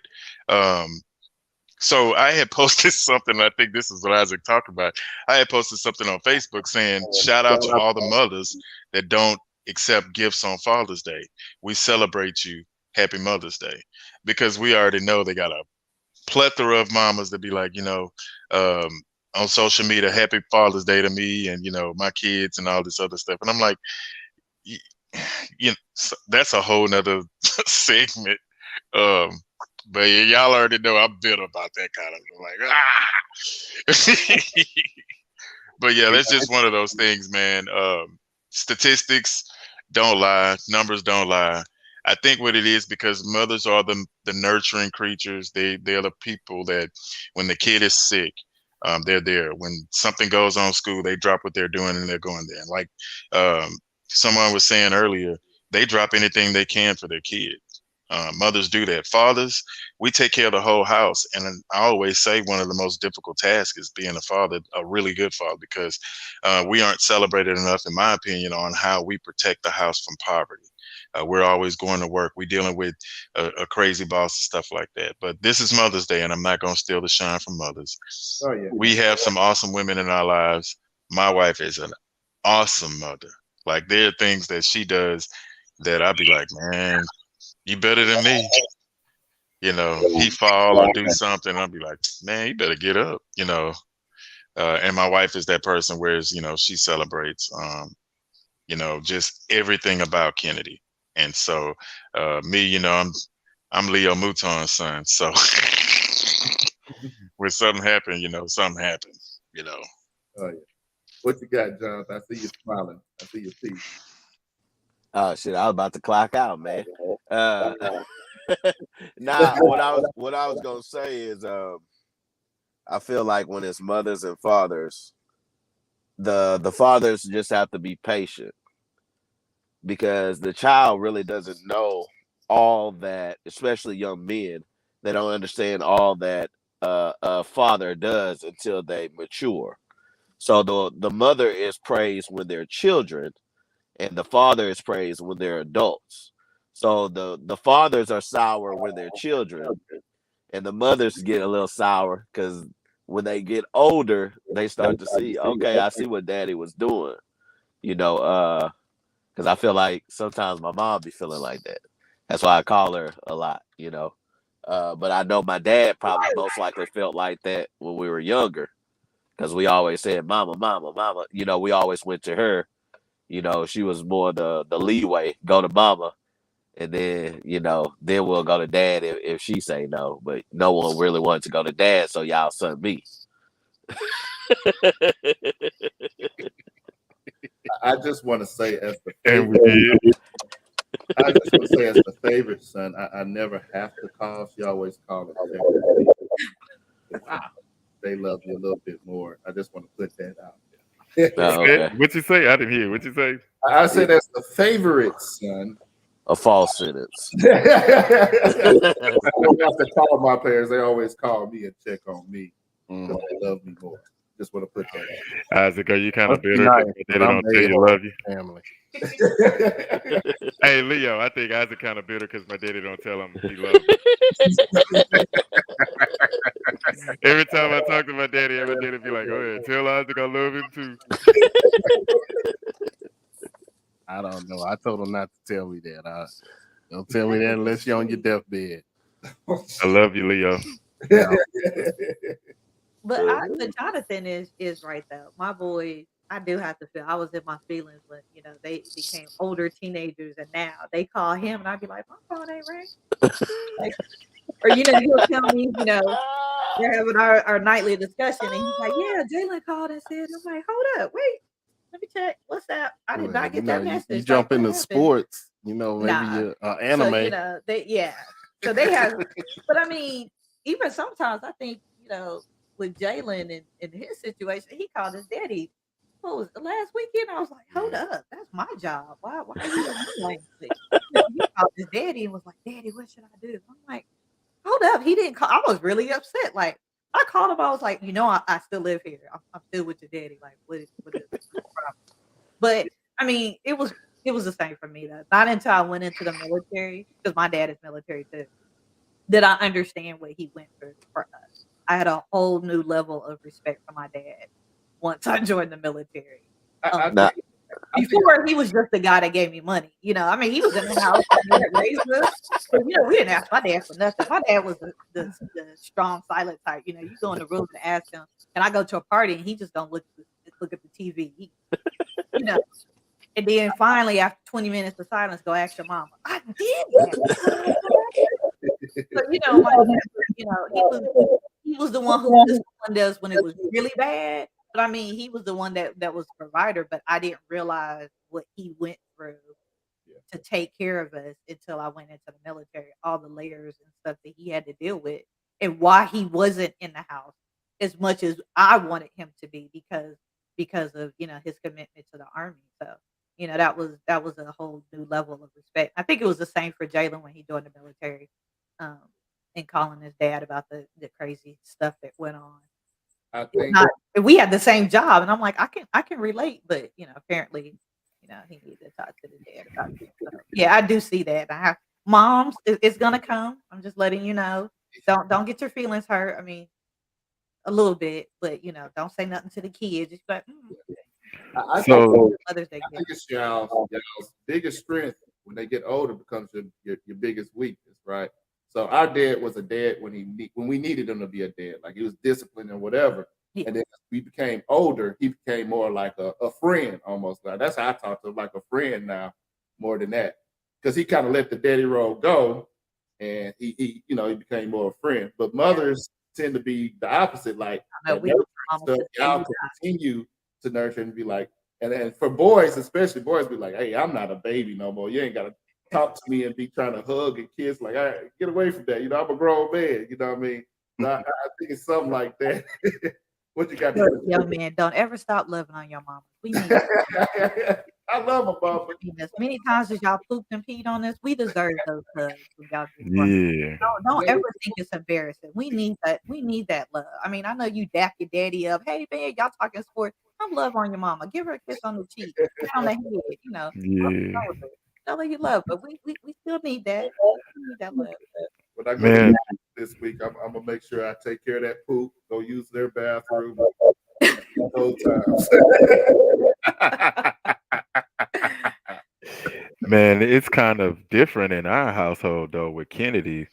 So I had posted something. I think this is what Isaac talked about. I had posted something on Facebook saying, "Shout out to all the mothers that don't accept gifts on Father's Day. We celebrate you. Happy Mother's Day." Because we already know they got a plethora of mamas that be like, on social media, "Happy Father's Day to me and, my kids," and all this other stuff. And I'm like, that's a whole nother segment. But y'all already know I'm bitter about that kind of like, But yeah, that's just one of those things, man. Statistics don't lie, numbers don't lie. I think what it is because mothers are the nurturing creatures. They're the people that when the kid is sick, they're there. When something goes on school, they drop what they're doing and they're going there. Like someone was saying earlier, they drop anything they can for their kids. Mothers do that. Fathers, we take care of the whole house. And I always say one of the most difficult tasks is being a father, a really good father, because we aren't celebrated enough, in my opinion, on how we protect the house from poverty. We're always going to work. We're dealing with a crazy boss and stuff like that. But this is Mother's Day, and I'm not going to steal the shine from mothers. Oh yeah. We have some awesome women in our lives. My wife is an awesome mother. Like there are things that she does that I'd be like, man, you better than me. You know, he fall or do something, I'll be like, man, you better get up. You know, and my wife is that person, whereas she celebrates, just everything about Kennedy. And so, me, I'm Leo Mouton's son. So when something happened, something happened. Oh yeah. What you got, John? I see you smiling. I see your teeth. Oh shit, I was about to clock out, man. Nah, what I was gonna say is I feel like when it's mothers and fathers, the fathers just have to be patient because the child really doesn't know all that, especially young men. They don't understand all that a father does until they mature. So the mother is praised when they're children, and the father is praised when they're adults. So the fathers are sour when they're children, and the mothers get a little sour because when they get older, they start to see, okay, I see what daddy was doing, because I feel like sometimes my mom be feeling like that. That's why I call her a lot. But I know my dad probably most likely felt like that when we were younger because we always said, mama, mama, mama. We always went to her. She was more the leeway, go to mama. And then we'll go to dad if she say no. But no one really wanted to go to dad, so y'all sent me. I just want to say, as the And we favorite, did. I just want to say, as the favorite son, I never have to call. She always called it. They love you a little bit more. I just want to put that out there. Oh, okay. What you say? I didn't hear. What you say? I said as the favorite son. A false sentence. I don't have to call my parents. They always call me and check on me because they love me more. Just want to put that out. Isaac, are you kind of Must be bitter nice, because they but I'm don't tell you A-hole love you? family. Hey, Leo, I think Isaac kind of bitter because my daddy don't tell him he loves me. Every time I talk to my daddy be like, "Go ahead, tell Isaac I love him too." I don't know. I told him not to tell me that. Don't tell me that unless you're on your deathbed. I love you, Leo. Yeah. But Jonathan is right though. My boys, I do have to feel. I was in my feelings when they became older teenagers, and now they call him, and I'd be like, my phone ain't ring. Like, or he'll tell me, we're having our nightly discussion, and he's like, yeah, Jalen called and said, I'm like, hold up, wait, let me check. What's that? I did not get that message. You jump Like, into what happened? sports, maybe you're anime. So, so they have, but I mean, even sometimes I think, with Jalen and his situation, he called his daddy. What was the last weekend? I was like, hold up, that's my job. Why are you in my lane? He called his daddy and was like, Daddy, what should I do? I'm like, hold up, he didn't call. I was really upset. Like, I called him. I was like, I still live here. I'm still with your daddy. Like, what is the problem? But I mean, it was the same for me though. Not until I went into the military, because my dad is military too, did I understand what he went through for us. I had a whole new level of respect for my dad once I joined the military. Before, he was just the guy that gave me money. I mean, he was in the house that raised us. But, we didn't ask my dad for nothing. My dad was the strong, silent type. You go in the room and ask him, and I go to a party, and he just don't look at the TV. And then finally, after 20 minutes of silence, go ask your mama. I did that. But my dad, he was the one who just does when it was really bad. But I mean, he was the one that was a provider, but I didn't realize what he went through to take care of us until I went into the military, all the layers and stuff that he had to deal with, and why he wasn't in the house as much as I wanted him to be because of his commitment to the army. So that was a whole new level of respect. I think it was the same for Jalen when he joined the military, um, and calling his dad about the crazy stuff that went on. I think Not we had the same job, and I'm like, I can relate, but apparently, he needed to talk to the dad about it. So, yeah, I do see that. I have moms, it's gonna come. I'm just letting you know. Don't get your feelings hurt. I mean, a little bit, but don't say nothing to the kids. Just like, I think So Mother's Day I gift. think it's y'all's biggest strength when they get older becomes your biggest weakness, right? So our dad was a dad when we needed him to be a dad, like he was disciplined and whatever. Yeah. And then as we became older, he became more like a friend almost. Like that's how I talk to him, like a friend now, more than that, because he kind of let the daddy role go, and he became more a friend. But mothers tend to be the opposite, like I know that we nurturing almost stuff. the day Y'all we died. continue to nurture and be like, and then for boys, especially boys, be like, "Hey, I'm not a baby no more. You ain't gotta talk to me and be trying to hug and kiss. Like, all right, get away from that. I'm a grown man. You know what I mean? So I think it's something like that. What you got to Look, do? young man, don't ever stop loving on your mama. We need it. I love my mom, but As many times as y'all pooped and peed on us, we deserve those hugs when y'all get grown. yeah, Don't ever think it's embarrassing. We need that. We need that love. I mean, I know you dap your daddy up. Hey man, y'all talking sports. Come love on your mama. Give her a kiss on the cheek, pat on the head. Rub yeah, her shoulder. Tell her you love. But we still need that. We need that love. when I go to man. this week, I'm gonna make sure I take care of that poop. Go use their bathroom. Those times. Man, it's kind of different in our household though with Kennedy.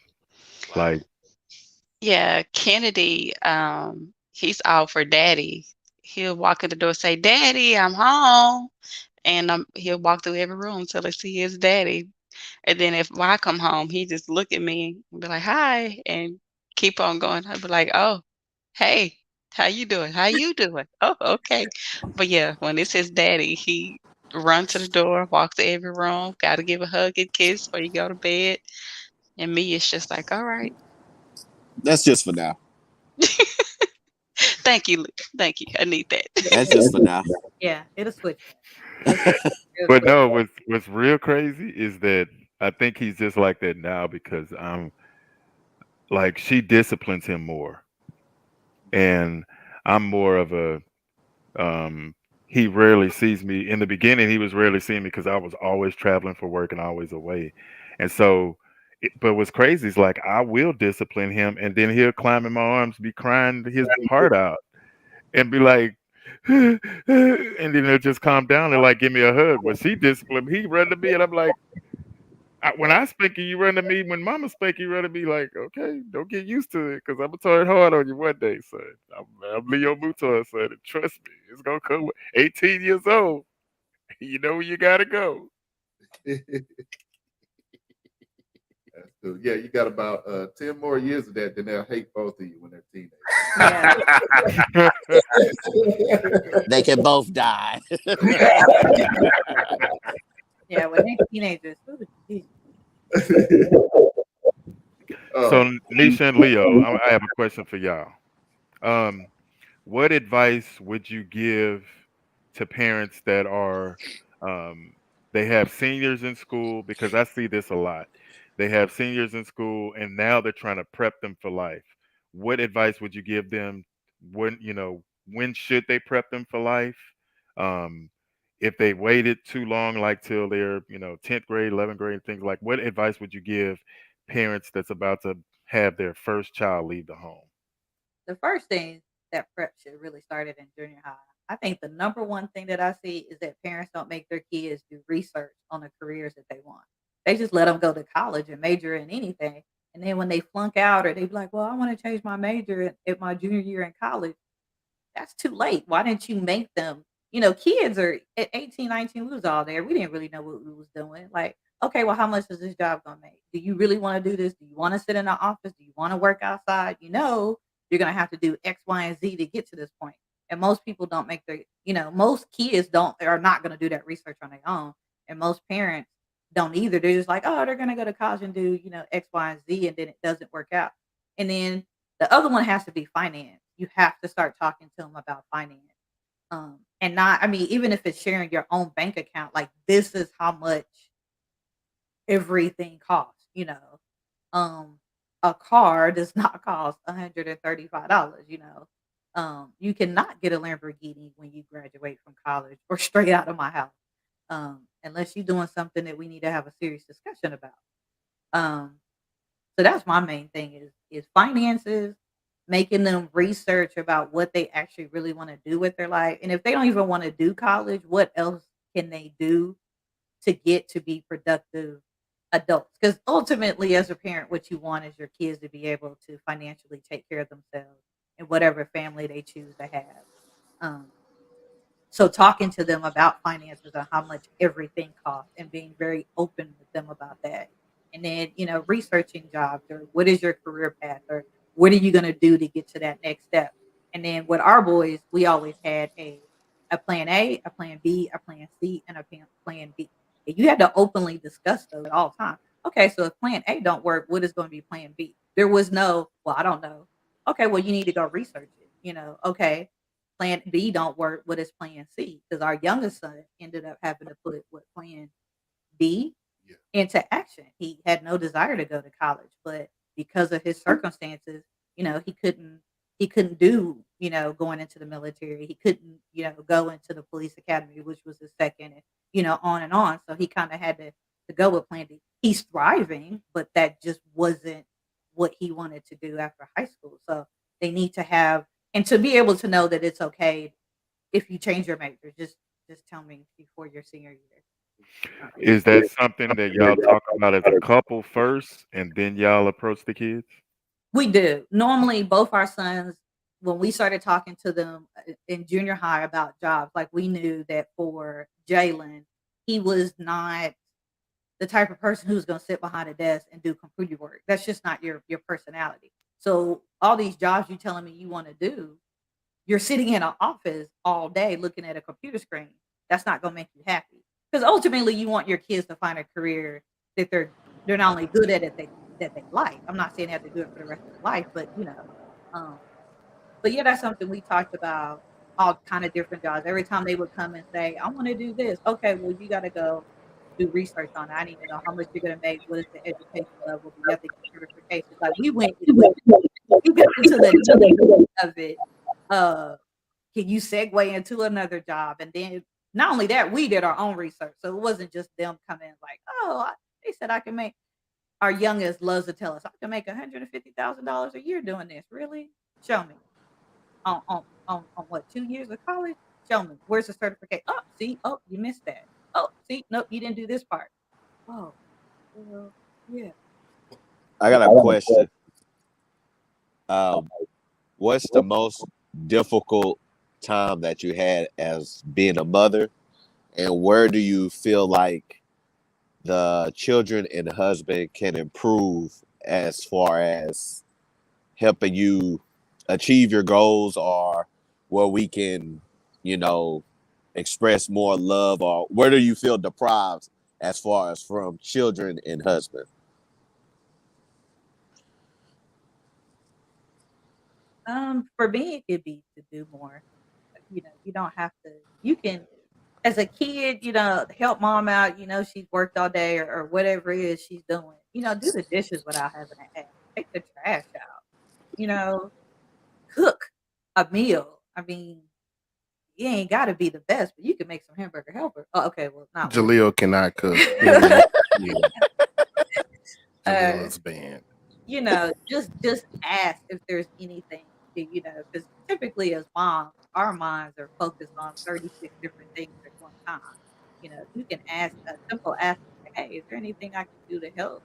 Like, Yeah, Kennedy, he's all for daddy. He'll walk in the door, say, "Daddy, I'm home," and he'll walk through every room till he see his daddy. And then if I come home, he just look at me and be like, "Hi," and keep on going. I'll be like, "Oh, hey, how you doing? How you doing? Oh, okay." But yeah, when it's his daddy, he run to the door, walk to every room, got to give a hug and kiss before you go to bed. And me, it's just like, all right, That's just for now. thank you, thank you. I need that. That's just for now. Yeah, it'll switch. It'll real but quick. no, what's real crazy is that I think he's just like that now because like she disciplines him more, and I'm more of a um. He rarely sees me. In the beginning, he was rarely seeing me because I was always traveling for work and always away, and so. But what's crazy is like I will discipline him, and then he'll climb in my arms, be crying his heart out, and be like, and then he'll just calm down and like give me a hug. When she disciplined, he run to me, and I'm like, when I spank you, you run to me. When Mama spank you, run to me. Like, okay, don't get used to it, because I'm gonna turn hard on you one day, son. I'm Leo Mutor, son, and trust me, it's gonna come. 18 years old, you know where you gotta go. That's cool. Yeah, you got about 10 more years of that, then they'll hate both of you when they're teenagers. Yeah. They can both die. Yeah, when they're teenagers. Ooh, geez. So, Oh, Nisha and Leo, I have a question for y'all. Um, what advice would you give to parents that are um, they have seniors in school? Because I see this a lot. They have seniors in school and now they're trying to prep them for life. What advice would you give them? When should they prep them for life? um, if they waited too long, like till they're 10th grade, 11th grade, things like, what advice would you give parents that's about to have their first child leave the home? The first thing that prep should really started in junior high. I think the number one thing that I see is that parents don't make their kids do research on the careers that they want. They just let them go to college and major in anything. And then when they flunk out or they be like, well, I want to change my major at my junior year in college, that's too late. Why didn't you make them? Kids are at 18, 19, we was all there. We didn't really know what we was doing. Like, okay, well, how much is this job gonna make? Do you really want to do this? Do you want to sit in the office? Do you want to work outside? You're gonna have to do X, Y, and Z to get to this point. And most people don't make most kids don't are not gonna do that research on their own. And most parents don't either. They're just like, oh, they're gonna go to college and do, X, Y, and Z, and then it doesn't work out. And then the other one has to be finance. You have to start talking to them about finance. And not, I mean, even if it's sharing your own bank account, like this is how much everything costs. A car does not cost $135. You cannot get a Lamborghini when you graduate from college or straight out of my house, unless you're doing something that we need to have a serious discussion about. Um, so that's my main thing is finances, making them research about what they actually really want to do with their life. And if they don't even want to do college, what else can they do to get to be productive adults? Because ultimately, as a parent, what you want is your kids to be able to financially take care of themselves in whatever family they choose to have. Um, so talking to them about finances and how much everything costs and being very open with them about that. And then, researching jobs or what is your career path or what are you going to do to get to that next step. And then with our boys, we always had a plan A, a plan B, a plan C, and a plan D. And you had to openly discuss those at all times. Okay, so if plan A don't work, what is going to be plan B? There was no, well, I don't know. Okay, well, you need to go research it. Okay, plan B don't work. What is plan C? Because our youngest son ended up having to put what plan B Yeah. into action. He had no desire to go to college, but because of his circumstances, he couldn't do, going into the military. He couldn't, go into the police academy, which was his second, and on and on. So he kind of had to go with plan D. He's thriving, but that just wasn't what he wanted to do after high school. So they need to have and to be able to know that it's okay if you change your major. Just tell me before your senior year. Is that something that y'all talk about as a couple first, and then y'all approach the kids? We do. Normally, both our sons, when we started talking to them in junior high about jobs, like we knew that for Jalen, he was not the type of person who's going to sit behind a desk and do computer work. That's just not your personality. So all these jobs you telling me you want to do, you're sitting in an office all day looking at a computer screen. That's not going to make you happy. Because ultimately, you want your kids to find a career that they're not only good at it, that they like. I'm not saying they have to do it for the rest of their life, but um, but yeah, that's something we talked about. All kind of different jobs. Every time they would come and say, "I want to do this," okay, well, you got to go do research on it. I need to know how much you're going to make. What is the education level? Do you have to get certifications? Like we got into the nitty of it. Uh, can you segue into another job? And then not only that, we did our own research. So it wasn't just them coming like, oh, they said I can make. Our youngest loves to tell us I can make $150,000 a year doing this. Really? Show me. On what 2 years of college? Show me. Where's the certificate? Oh, see, oh, you missed that. Oh, see, nope, you didn't do this part. Oh, well, yeah. I got a question. What's the most difficult time that you had as being a mother, and where do you feel like the children and the husband can improve as far as helping you achieve your goals, or where we can, express more love, or where do you feel deprived as far as from children and husband? For me, it could be to do more. You don't have to. You can, as a kid, help mom out. She's worked all day or whatever it is she's doing. Do the dishes without having to ask. Take the trash out. Cook a meal. I mean, you ain't got to be the best, but you can make some hamburger helper. Oh, okay, well, not really. Jaleel cannot cook. Yeah. Uh, Jaleel's banned. just ask if there's anything, because typically as moms, our minds are focused on 36 different things at one time. You can ask a simple ask, like, hey, is there anything I can do to help?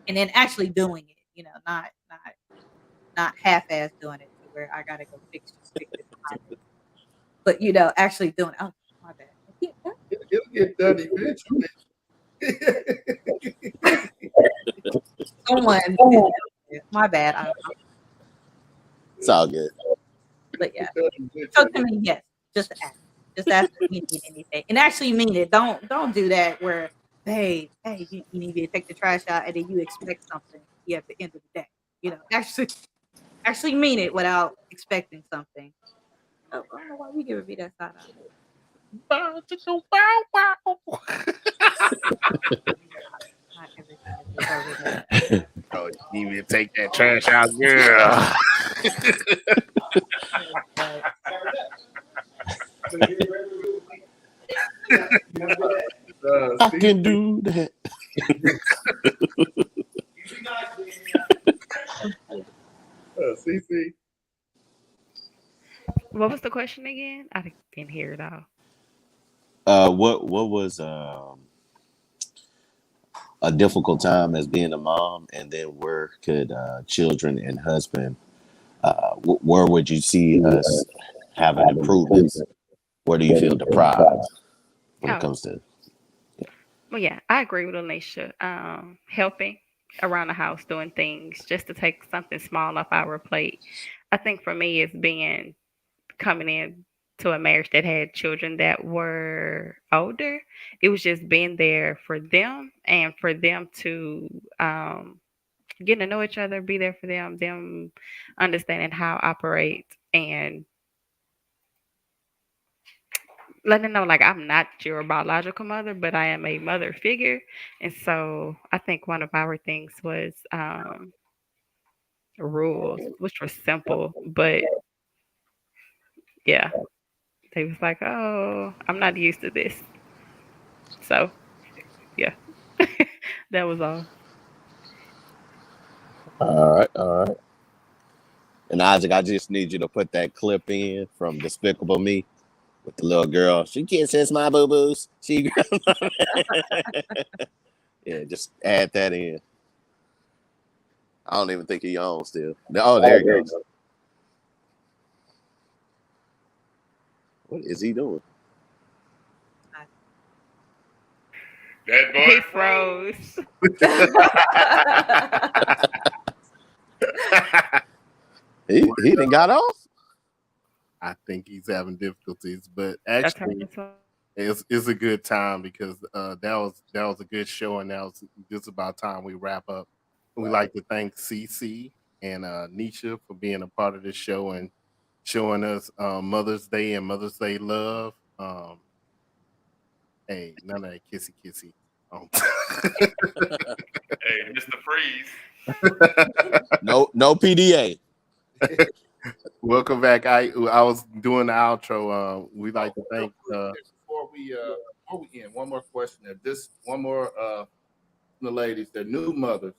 And then actually doing it, not half-ass doing it to where I gotta go fix it behind me. But actually doing oh my bad. I can't help It'll get done eventually. someone my bad. It's all good. But yeah. It'll get done So eventually. to me, yes, just ask. Just ask if you need anything. And actually mean it. Don't do that where babe, hey, you need to take the trash out, and then you expect something at the end of the day. Actually mean it without expecting something. Oh, I don't know why you giving me that side eye. Not everything is deserving of that. Oh, you need to take that trash out, girl. But I Cece, can do that. Cece. What was the question again? I didn't hear it all. What was a difficult time as being a mom, and then where could children and husband, where would you see us having improvements? Where do you feel deprived when it Oh, comes to? well, yeah, I agree with Alicia. Helping around the house, doing things just to take something small off our plate. I think for me, it's being coming in to a marriage that had children that were older. It was just being there for them and for them to getting to know each other, be there for them understanding how I operate and letting them know like I'm not your biological mother, but I am a mother figure. And so I think one of our things was rules, which were simple, but yeah, they was like, oh, I'm not used to this. So yeah, that was all. All right, all right. And Isaac, I just need you to put that clip in from Despicable Me with the little girl. She kisses my boo boos. She, yeah, just add that in. I don't even think he owns still. Oh, there he goes. What is he doing? That He boy froze. He didn't got off. I think he's having difficulties, but I turned actually, this on. it's a good time because that was a good show, and now it's just about time we wrap up. We like to thank Cece and Nisha for being a part of this show and showing us Mother's Day and Mother's Day love. Hey, none of that kissy kissy. Hey, Mr. Freeze. No PDA. Welcome back. I was doing the outro. We like to thank. Before we end, one more question. There, just one more. The ladies, they're new mothers.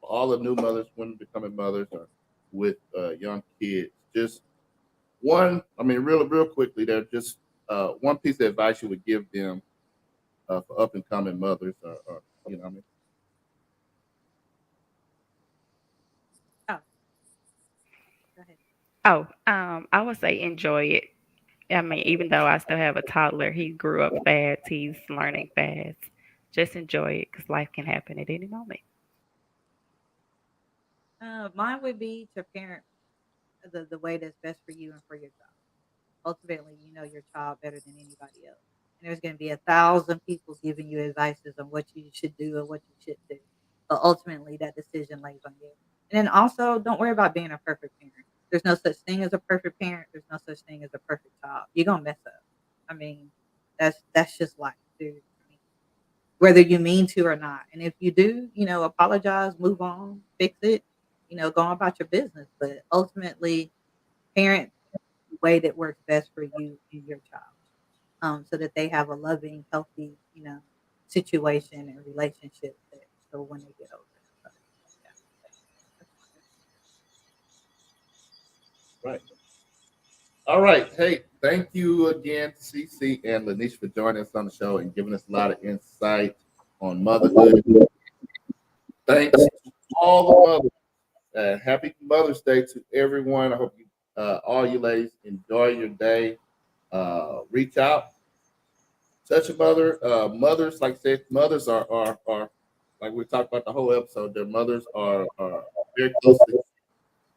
All the new mothers, women becoming mothers, or with young kids. Just one. I mean, real quickly. They're just one piece of advice you would give them for up and coming mothers, or you know, what I mean. oh, go ahead. Oh, I would say enjoy it. I mean, even though I still have a toddler, he grew up fast. He's learning fast. Just enjoy it because life can happen at any moment. Mine would be to parent the way that's best for you and for your child. Ultimately, you know your child better than anybody else. And there's going to be 1,000 people giving you advices on what you should do and what you shouldn't do. But ultimately, that decision lays on you. And then also, don't worry about being a perfect parent. There's no such thing as a perfect parent. There's no such thing as a perfect child. You're gonna mess up. I mean, that's just life, dude. I mean, whether you mean to or not. And if you do, apologize, move on, fix it, go on about your business. But ultimately, parent the way that works best for you and your child, so that they have a loving, healthy, situation and relationship that so when they get older. So, yeah, that's Right. All right. Hey, thank you again, Cece and Lanisha, for joining us on the show and giving us a lot of insight on motherhood. Thanks to all the mothers. Happy Mother's Day to everyone. I hope you, all you ladies, enjoy your day. Reach out, touch a mother. Mothers, like I said, mothers are like we talked about the whole episode. Their mothers are very close to them.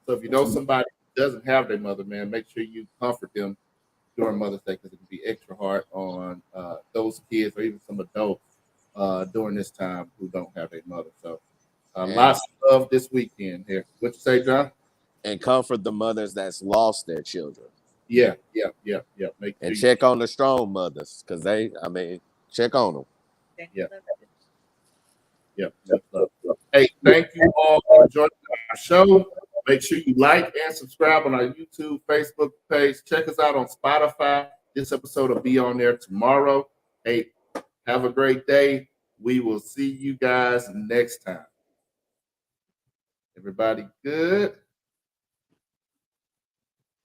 So if you know somebody who doesn't have their mother, man, make sure you comfort them during Mother's Day because it can be extra hard on those kids or even some adults during this time who don't have a mother. So lots of love this weekend here. What you say, John? And comfort the mothers that's lost their children. Yeah. And check on the strong mothers, because check on them. Yeah. Hey, thank you all for joining our show. Make sure you like and subscribe on our YouTube, Facebook page. Check us out on Spotify. This episode will be on there tomorrow. Hey, have a great day. We will see you guys next time. Everybody good?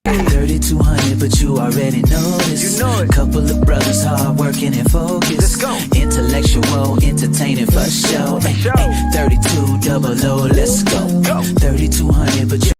3200, but you already know this. You know it. Couple of brothers hard working and focused. Let's go. Intellectual, entertaining for show. 32 double O, let's go. 3200, but you